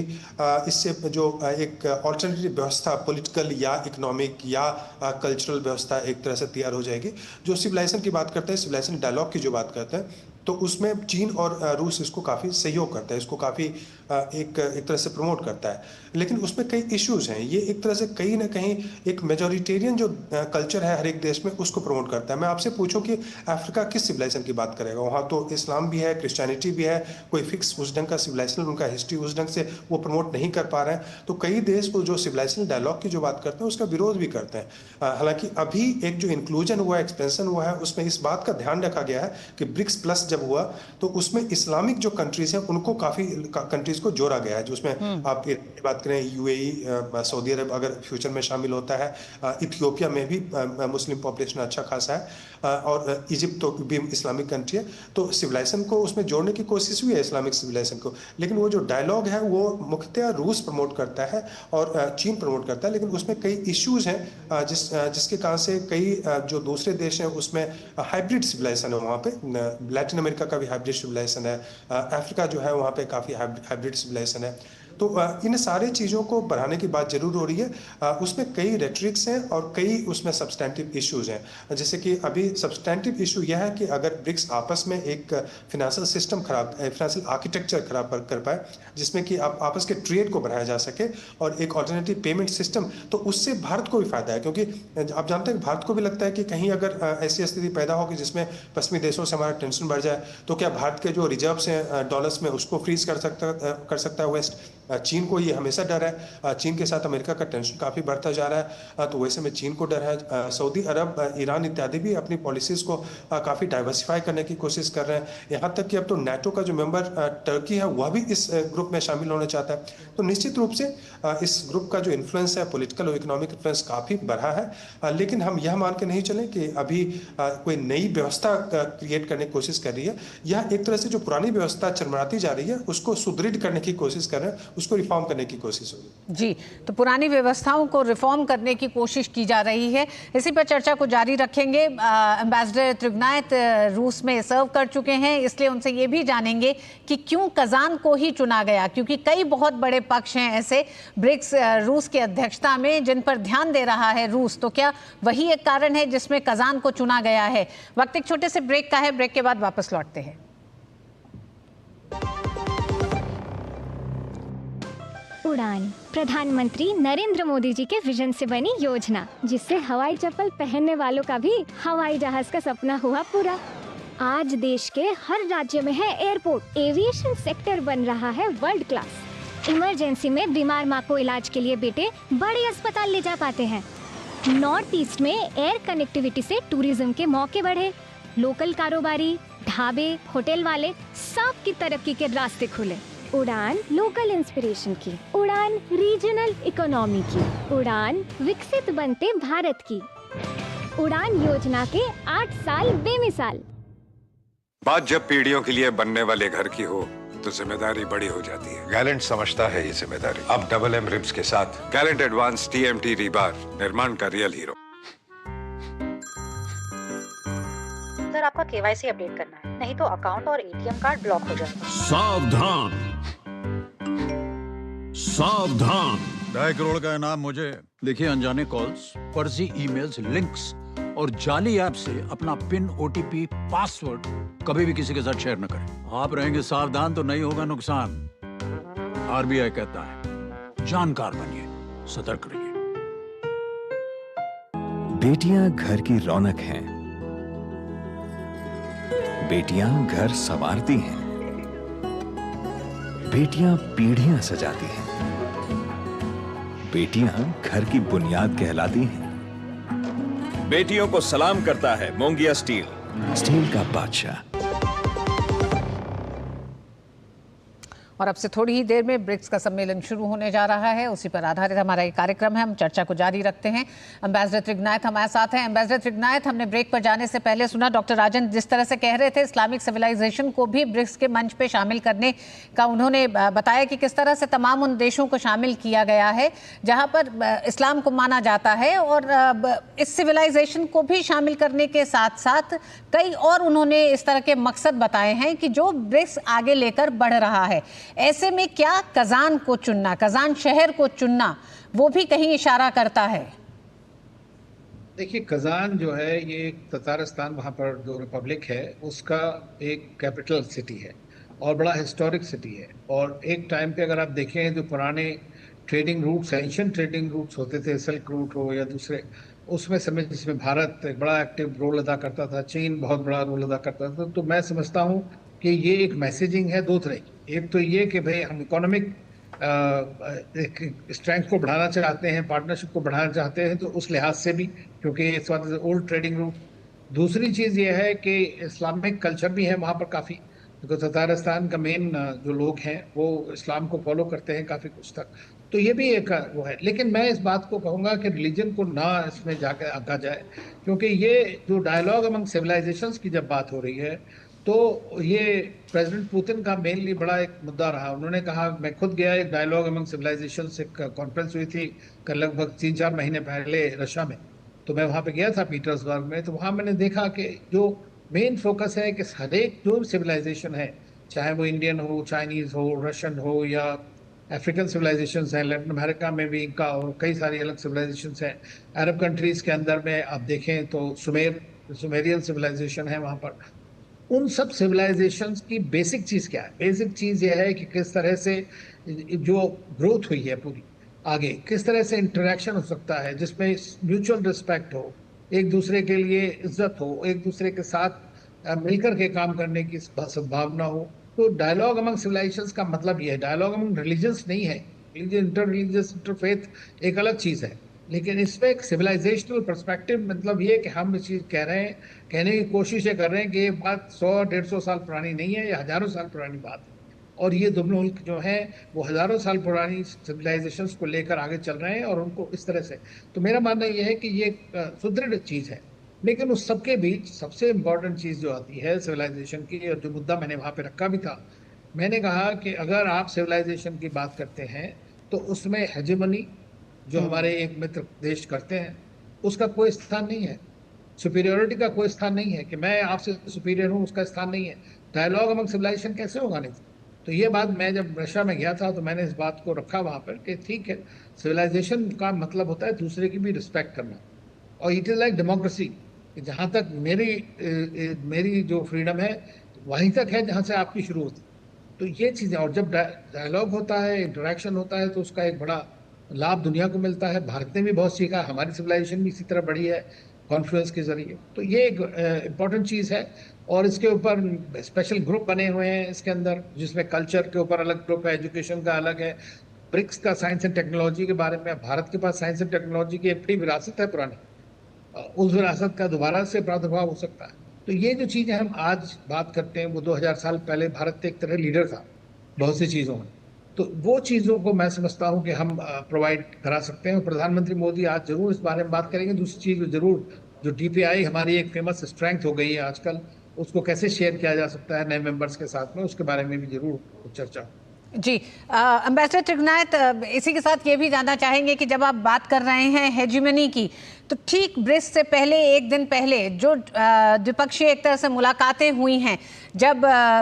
इससे जो एक ऑल्टरनेटिव व्यवस्था, पॉलिटिकल या इकोनॉमिक या कल्चरल व्यवस्था एक तरह से तैयार हो जाएगी। जो सिविलाइजेशन की बात करते हैं, सिविलाइजेशन डायलॉग की जो बात करते हैं, तो उसमें चीन और रूस इसको काफ़ी सहयोग करता है, इसको काफ़ी एक तरह से प्रमोट करता है, लेकिन उसमें कई इश्यूज हैं। ये एक तरह से कहीं ना कहीं एक मेजॉरिटेरियन जो कल्चर है हर एक देश में, उसको प्रमोट करता है। मैं आपसे पूछूं कि अफ्रीका किस सिविलाइजेशन की बात करेगा? वहाँ तो इस्लाम भी है, क्रिश्चियनिटी भी है, कोई फिक्स उस ढंग का सिविलाइजेशन, उनका हिस्ट्री उस ढंग से वो प्रमोट नहीं कर पा रहे हैं। तो कई देश वो जो सिविलाइजेशन डायलॉग की जो बात करते हैं उसका विरोध भी करते हैं। हालांकि अभी एक जो इंक्लूजन हुआ है, एक्सपेंशन हुआ है, उसमें इस बात का ध्यान रखा गया है कि ब्रिक्स प्लस जब हुआ तो उसमें इस्लामिक जो कंट्रीज हैं उनको काफ़ी कंट्रीज को जोड़ा गया है, जो उसमें आप बात करें यूएई, सऊदी अरब अगर फ्यूचर में शामिल होता है, इथियोपिया में भी मुस्लिम पॉपुलेशन अच्छा खासा है, और इजिप्ट तो भी इस्लामिक कंट्री है, तो सिविलाइजेशन को उसमें जोड़ने की कोशिश हुई है इस्लामिक सिविलाइजेशन को। लेकिन वो जो डायलॉग है वो मुख्यतः रूस प्रमोट करता है और चीन प्रमोट करता है, लेकिन उसमें कई इश्यूज हैं जिसके कारण से कई जो दूसरे देश हैं उसमें हाइब्रिड सिविलाइजेशन है, वहाँ पे लैटिन अमेरिका का भी हाइब्रिड सिविलाइजेशन है, अफ्रीका जो है वहाँ पे काफ़ी हाइब्रिड सिविलाइजेशन है। तो इन सारे चीज़ों को बढ़ाने की बात जरूर हो रही है। उसमें कई रेटरिक्स हैं और कई उसमें सब्सटेंटिव इश्यूज हैं। जैसे कि अभी सब्सटेंटिव इशू यह है कि अगर ब्रिक्स आपस में एक फिनेंशियल सिस्टम फिनेंशियल आर्किटेक्चर खराब कर पाए जिसमें कि आप आपस के ट्रेड को बढ़ाया जा सके और एक ऑल्टरनेटिव पेमेंट सिस्टम, तो उससे भारत को भी फायदा है, क्योंकि आप जानते हैं भारत को भी लगता है कि कहीं अगर ऐसी स्थिति पैदा होगी जिसमें पश्चिमी देशों से हमारा टेंशन बढ़ जाए तो क्या भारत के जो रिजर्व्स हैं डॉलर्स में उसको फ्रीज कर सकता है वेस्ट। चीन को ये हमेशा डर है, चीन के साथ अमेरिका का टेंशन काफ़ी बढ़ता जा रहा है, तो वैसे में चीन को डर है। सऊदी अरब, ईरान इत्यादि भी अपनी पॉलिसीज़ को काफ़ी डाइवर्सिफाई करने की कोशिश कर रहे हैं। यहाँ तक कि अब तो नाटो का जो मेंबर टर्की है वह भी इस ग्रुप में शामिल होना चाहता है। तो निश्चित रूप से इस ग्रुप का जो इन्फ्लुएंस है, पॉलिटिकल और इकोनॉमिक इन्फ्लुएंस काफ़ी बढ़ा है, लेकिन हम यह मान के नहीं चलें कि अभी कोई नई व्यवस्था क्रिएट करने की कोशिश कर रही है। यह एक तरह से जो पुरानी व्यवस्था चरमराती जा रही है उसको सुदृढ़ करने की कोशिश कर रहे हैं, उसको रिफॉर्म करने की कोशिश होगी। जी, तो पुरानी व्यवस्थाओं को रिफॉर्म करने की कोशिश की जा रही है। इसी पर चर्चा को जारी रखेंगे। एम्बेसडर त्रिगनायत रूस में सर्व कर चुके हैं, इसलिए उनसे ये भी जानेंगे कि क्यों कजान को ही चुना गया, क्योंकि कई बहुत बड़े पक्ष हैं ऐसे ब्रिक्स रूस की अध्यक्षता में जिन पर ध्यान दे रहा है रूस, तो क्या वही एक कारण है जिसमें कजान को चुना गया है। वक्त एक छोटे से ब्रेक का है, ब्रेक के बाद वापस लौटते हैं। उड़ान प्रधानमंत्री नरेंद्र मोदी जी के विजन से बनी योजना, जिससे हवाई चप्पल पहनने वालों का भी हवाई जहाज का सपना हुआ पूरा। आज देश के हर राज्य में है एयरपोर्ट, एविएशन सेक्टर बन रहा है वर्ल्ड क्लास। इमरजेंसी में बीमार माँ को इलाज के लिए बेटे बड़े अस्पताल ले जा पाते हैं। नॉर्थ ईस्ट में एयर कनेक्टिविटी से टूरिज्म के मौके बढ़े, लोकल कारोबारी, ढाबे, होटल वाले सबकी तरक्की के रास्ते खुले। उड़ान लोकल इंस्पिरेशन की, उड़ान रीजनल इकोनॉमी की, उड़ान विकसित बनते भारत की। उड़ान योजना के 8 साल बेमिसाल। बात जब पीढ़ियों के लिए बनने वाले घर की हो तो जिम्मेदारी बड़ी हो जाती है। गैलेंट समझता है ये जिम्मेदारी। अब डबल एम रिब्स के साथ गैलेंट एडवांस TMT रीबार, निर्माण का रियल हीरो। सर, आपका KYC अपडेट करना है, नहीं तो अकाउंट और ATM कार्ड ब्लॉक हो जाएगा। सावधान सावधान। 2.5 करोड़ का इनाम मुझे। देखिए, अनजाने कॉल्स, फर्जी ईमेल्स, लिंक्स और जाली ऐप से अपना पिन, OTP, पासवर्ड कभी भी किसी के साथ शेयर न करें। आप रहेंगे सावधान तो नहीं होगा नुकसान। RBI कहता है, जानकार बनिए, सतर्क रहिए। बेटियां घर की रौनक हैं। बेटियां घर संवारती हैं। बेटियां पीढ़ियां सजाती हैं। बेटियां घर की बुनियाद कहलाती हैं। बेटियों को सलाम करता है मोंगिया स्टील, स्टील का बादशाह। और अब से थोड़ी ही देर में ब्रिक्स का सम्मेलन शुरू होने जा रहा है, उसी पर आधारित हमारा ये कार्यक्रम है। हम चर्चा को जारी रखते हैं। एम्बेसडर त्रिगनायत हमारे साथ हैं। एम्बेसडर त्रिगनायत, हमने ब्रेक पर जाने से पहले सुना डॉक्टर राजन जिस तरह से कह रहे थे इस्लामिक सिविलाइजेशन को भी ब्रिक्स के मंच पे शामिल करने का, उन्होंने बताया कि किस तरह से तमाम उन देशों को शामिल किया गया है जहाँ पर इस्लाम को माना जाता है, और इस सिविलाइजेशन को भी शामिल करने के साथ साथ कई और उन्होंने इस तरह के मकसद बताए हैं कि जो ब्रिक्स आगे लेकर बढ़ रहा है। ऐसे में क्या कजान को चुनना, कजान शहर को चुनना, वो भी कहीं इशारा करता है? देखिए, कजान जो है ये ततारस्तान, वहाँ पर जो रिपब्लिक है उसका एक कैपिटल सिटी है और बड़ा हिस्टोरिक सिटी है। और एक टाइम पे अगर आप देखें जो पुराने trading routes, ancient trading routes होते थे, सिल्क रूट हो या दूसरे, उसमें समय जिसमें भारत एक बड़ा एक्टिव रोल अदा करता था, चीन बहुत बड़ा रोल अदा करता था। तो मैं समझता हूँ कि ये एक मैसेजिंग है दो तरह की। एक तो ये कि भाई हम इकोनॉमिक स्ट्रेंथ को बढ़ाना चाहते हैं, पार्टनरशिप को बढ़ाना चाहते हैं, तो उस लिहाज से भी, क्योंकि इस बात ओल्ड ट्रेडिंग रूट दूसरी चीज ये है कि इस्लामिक कल्चर भी है वहाँ पर काफी, क्योंकि ततारिस्तान का मेन जो लोग हैं वो इस्लाम को फॉलो करते हैं काफी कुछ तक, तो ये भी एक वो है। लेकिन मैं इस बात को कहूँगा कि रिलीजन को ना इसमें जाकर आंका जाए, क्योंकि ये जो डायलॉग अमंग सिविलाइजेशंस की जब बात हो रही है तो ये प्रेसिडेंट पुतिन का मेनली बड़ा एक मुद्दा रहा। उन्होंने कहा, मैं खुद गया, एक डायलॉग अमंग सिविलाइजेशंस एक कॉन्फ्रेंस हुई थी लगभग 3-4 महीने पहले रशिया में, तो मैं वहाँ पे गया था पीटर्सबर्ग में। तो वहाँ मैंने देखा कि जो मेन फोकस है कि हर एक जो सिविलाइजेशन है, चाहे वो इंडियन हो, चाइनीज हो, रशियन हो या अफ्रीकन सिविलाइजेशंस हैं, लैटिन अमेरिका में भी इनका और कई सारी अलग सिविलाइजेशंस हैं। अरब कंट्रीज के अंदर में आप देखें तो सुमेरियन सिविलाइजेशन है वहाँ पर। उन सब सिविलाइजेशंस की बेसिक चीज़ क्या है? बेसिक चीज़ ये है कि किस तरह से जो ग्रोथ हुई है पूरी आगे, किस तरह से इंटरेक्शन हो सकता है जिसमें म्यूचुअल रिस्पेक्ट हो, एक दूसरे के लिए इज्जत हो, एक दूसरे के साथ मिलकर के काम करने की संभावना हो। तो डायलॉग अमंग सिविलाइजेशंस का मतलब ये है, डायलॉग अमंग रिलीजन्स नहीं है। इंटर रिलीजियस इंटरफेथ एक अलग चीज़ है, लेकिन इसमें एक सिविलाइजेशनल पर्सपेक्टिव मतलब ये कि हम इस चीज़ कह रहे हैं, कहने की कोशिश ये कर रहे हैं कि ये बात 100-150 साल पुरानी नहीं है, ये हज़ारों साल पुरानी बात है। और ये दोनों मुल्क जो हैं वो हज़ारों साल पुरानी सिविलाइजेशंस को लेकर आगे चल रहे हैं और उनको इस तरह से, तो मेरा मानना ये है कि ये सुदृढ़ चीज़ है। लेकिन उस सबके बीच सबसे इम्पॉर्टेंट चीज़ जो आती है सिविलाइजेशन की, और जो मुद्दा मैंने वहाँ पे रखा भी था, मैंने कहा कि अगर आप सिविलाइजेशन की बात करते हैं तो उसमें हेजेमनी जो हमारे एक मित्र देश करते हैं उसका कोई स्थान नहीं है, सुपीरियोरिटी का कोई स्थान नहीं है कि मैं आपसे सुपीरियर हूँ, उसका स्थान नहीं है। डायलॉग अमंग सिविलाइजेशन कैसे होगा? नहीं। तो ये बात मैं जब रशिया में गया था तो मैंने इस बात को रखा वहाँ पर कि ठीक है, सिविलाइजेशन का मतलब होता है दूसरे की भी रिस्पेक्ट करना, और इट इज़ लाइक डेमोक्रेसी, जहाँ तक मेरी जो फ्रीडम है वहीं तक है जहाँ से आपकी शुरू होती। तो ये चीज़ें, और जब डायलॉग होता है, इंटरेक्शन होता है, तो उसका एक बड़ा लाभ दुनिया को मिलता है। भारत ने भी बहुत सीखा, हमारी सिविलाइजेशन भी इसी तरह बढ़ी है कॉन्फ्रेंस के जरिए। तो ये एक इम्पॉर्टेंट चीज़ है, और इसके ऊपर स्पेशल ग्रुप बने हुए हैं इसके अंदर, जिसमें कल्चर के ऊपर अलग ग्रुप है, एजुकेशन का अलग है, ब्रिक्स का साइंस एंड टेक्नोलॉजी के बारे में। भारत के पास साइंस एंड टेक्नोलॉजी की एक बड़ी विरासत है पुरानी, उस विरासत का दोबारा से प्रादुर्भाव हो सकता है। तो ये जो चीज़ें हम आज बात करते हैं वो 2000 साल पहले भारत एक तरह लीडर था बहुत सी चीज़ों में, तो वो चीज़ों को मैं समझता हूँ कि हम प्रोवाइड करा सकते हैं। प्रधानमंत्री मोदी आज जरूर इस बारे में बात करेंगे। दूसरी चीज़ जरूर, जो DPI हमारी एक फेमस स्ट्रेंथ हो गई है आजकल, उसको कैसे शेयर किया जा सकता है नए मेंबर्स के साथ में, उसके बारे में भी जरूर चर्चा। जी, एम्बेसडर त्रिगुनायत, इसी के साथ ये भी जानना चाहेंगे कि जब आप बात कर रहे हैं हेजिमनी की, तो ठीक ब्रिक्स से पहले, एक दिन पहले जो द्विपक्षीय एक तरह से मुलाकातें हुई हैं, जब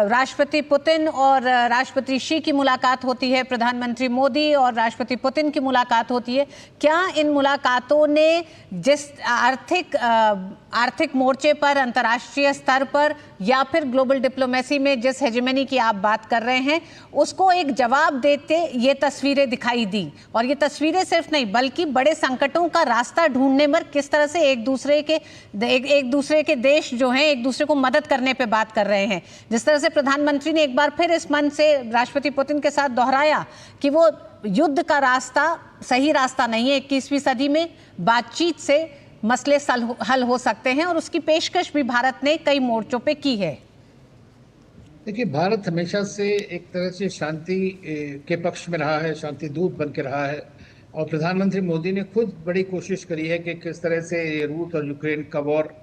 राष्ट्रपति पुतिन और राष्ट्रपति शी की मुलाकात होती है, प्रधानमंत्री मोदी और राष्ट्रपति पुतिन की मुलाकात होती है, क्या इन मुलाकातों ने जिस आर्थिक मोर्चे पर, अंतर्राष्ट्रीय स्तर पर या फिर ग्लोबल डिप्लोमेसी में जिस हेजिमनी की आप बात कर रहे हैं उसको एक जवाब देते ये तस्वीरें दिखाई दी? और ये तस्वीरें सिर्फ नहीं बल्कि बड़े संकटों का रास्ता ढूंढने में किस तरह से एक दूसरे के देश जो हैं एक दूसरे को मदद करने पे बात कर रहे हैं। जिस तरह से प्रधानमंत्री ने एक बार फिर इस मंच से राष्ट्रपति पुतिन के साथ दोहराया कि वो युद्ध का रास्ता सही रास्ता नहीं है, 21वीं सदी में बातचीत से मसले हल हो सकते हैं, और उसकी पेशकश भी भारत ने कई मोर्चों पे की है। देखिए, भारत हमेशा से एक तरह से शांति के पक्ष में रहा है, शांति दूत बन के रहा है, और प्रधानमंत्री मोदी ने खुद बड़ी कोशिश करी है कि किस तरह से रूस और यूक्रेन का वॉर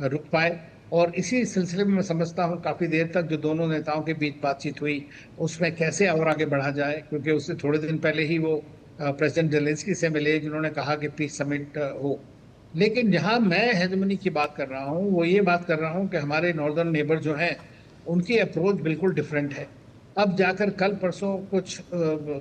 रुक पाए। और इसी सिलसिले में मैं समझता हूँ काफ़ी देर तक जो दोनों नेताओं के बीच बातचीत हुई उसमें कैसे और आगे बढ़ा जाए, क्योंकि उससे थोड़े दिन पहले ही वो प्रेसिडेंट जेलेंस्की से मिले जिन्होंने कहा कि पीस समिट हो। लेकिन जहाँ मैं हेजेमनी की बात कर रहा हूँ वो ये बात कर रहा हूँ कि हमारे नॉर्दर्न नेबर जो हैं उनकी अप्रोच बिल्कुल डिफरेंट है। अब जाकर कल परसों कुछ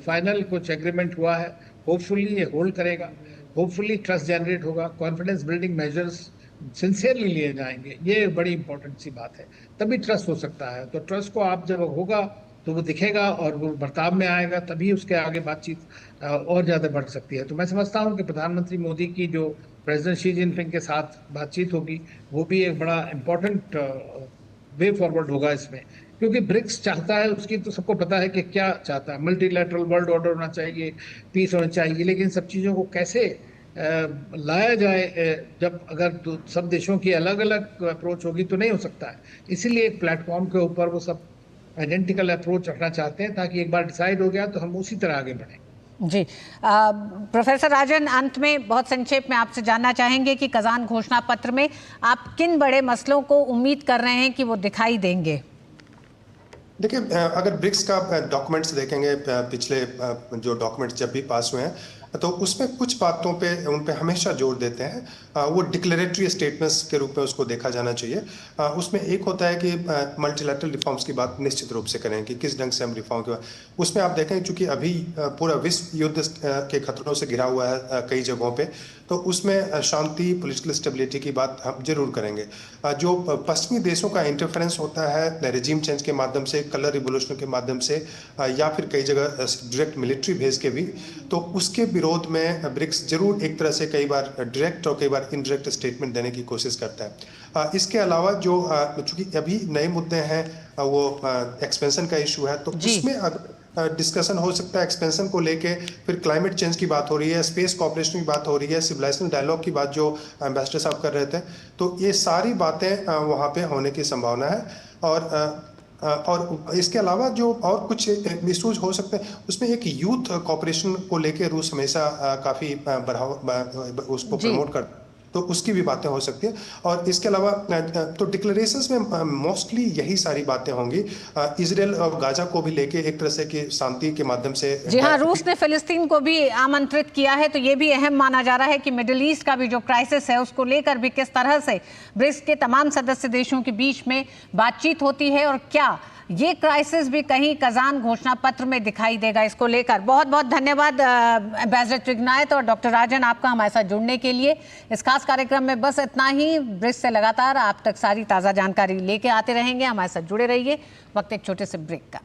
फाइनल कुछ एग्रीमेंट हुआ है, होपफुली ये होल्ड करेगा, होपफुली ट्रस्ट जनरेट होगा, कॉन्फिडेंस बिल्डिंग मेजर्स सिंसियरली लिए जाएंगे। ये बड़ी इंपॉर्टेंट सी बात है, तभी ट्रस्ट हो सकता है। तो ट्रस्ट को आप जब होगा तो वो दिखेगा और वो बर्ताव में आएगा, तभी उसके आगे बातचीत और ज़्यादा बढ़ सकती है। तो मैं समझता हूँ कि प्रधानमंत्री मोदी की जो प्रेसिडेंट शी जिनपिंग के साथ बातचीत होगी वो भी एक बड़ा इम्पोर्टेंट वे फॉरवर्ड होगा इसमें, क्योंकि ब्रिक्स चाहता है, उसकी तो सबको पता है कि क्या चाहता है। मल्टीलैटरल वर्ल्ड ऑर्डर होना चाहिए, पीस होना चाहिए, लेकिन सब चीज़ों को कैसे लाया जाए, जब अगर सब देशों की अलग अलग अप्रोच होगी तो नहीं हो सकता है। इसीलिए एक प्लेटफॉर्म के ऊपर वो सब आइडेंटिकल अप्रोच रखना चाहते हैं, ताकि एक बार डिसाइड हो गया तो हम उसी तरह आगे बढ़ें। जी, प्रोफेसर राजन, अंत में बहुत संक्षेप में आपसे जानना चाहेंगे कि कजान घोषणा पत्र में आप किन बड़े मसलों को उम्मीद कर रहे हैं कि वो दिखाई देंगे? देखिए, अगर ब्रिक्स का डॉक्यूमेंट्स देखेंगे, पिछले जो डॉक्यूमेंट्स जब भी पास हुए हैं, तो उसमें कुछ बातों पे उन पे हमेशा जोर देते हैं। वो डिक्लेरेटरी स्टेटमेंट्स के रूप में उसको देखा जाना चाहिए। उसमें एक होता है कि मल्टीलैटरल रिफॉर्म्स की बात निश्चित रूप से करें कि किस ढंग से हम रिफॉर्म के, उसमें आप देखें चूंकि अभी पूरा विश्व युद्ध के खतरों से घिरा हुआ है कई जगहों पे, तो उसमें शांति, पॉलिटिकल स्टेबिलिटी की बात हम जरूर करेंगे। जो पश्चिमी देशों का इंटरफेरेंस होता है रिजीम चेंज के माध्यम से, कलर रिवोल्यूशन के माध्यम से, या फिर कई जगह डायरेक्ट मिलिट्री भेज के भी, तो उसके विरोध में ब्रिक्स जरूर एक तरह से कई बार डायरेक्ट और कई बार इनडायरेक्ट स्टेटमेंट देने की कोशिश करता है। इसके अलावा जो चूंकि अभी नए मुद्दे हैं, वो एक्सपेंशन का इशू है, तो उसमें डिस्कशन हो सकता है एक्सपेंशन को लेके। फिर क्लाइमेट चेंज की बात हो रही है, स्पेस कॉपरेशन की बात हो रही है, सिविलाइजेशन डायलॉग की बात जो एम्बेसडर साहब कर रहे थे, तो ये सारी बातें वहाँ पे होने की संभावना है। और इसके अलावा जो और कुछ इशूज हो सकते हैं, उसमें एक यूथ कॉपरेशन को लेके रूस हमेशा काफ़ी बढ़ावा उसको प्रमोट करता है, तो उसकी भी बातें हो सकती हैं। और इसके अलावा तो डिक्लेरेशंस में मोस्टली यही सारी बातें होंगी। इजराइल और गाजा को भी लेके एक तरह से कि शांति के माध्यम से। जी हाँ, रूस ने फिलिस्तीन को भी आमंत्रित किया है, तो ये भी अहम माना जा रहा है कि मिडिल ईस्ट का भी जो क्राइसिस है उसको लेकर भी किस तरह से ब्रिक्स के तमाम सदस्य देशों के बीच में बातचीत होती है, और क्या ये क्राइसिस भी कहीं कजान घोषणा पत्र में दिखाई देगा, इसको लेकर। बहुत बहुत धन्यवाद एम्बेसडर ट्रिगनायत और डॉक्टर राजन, आपका हमारे साथ जुड़ने के लिए। इस खास कार्यक्रम में बस इतना ही। ब्रिक्स से लगातार आप तक सारी ताज़ा जानकारी लेके आते रहेंगे, हमारे साथ जुड़े रहिए। वक्त एक छोटे से ब्रेक का।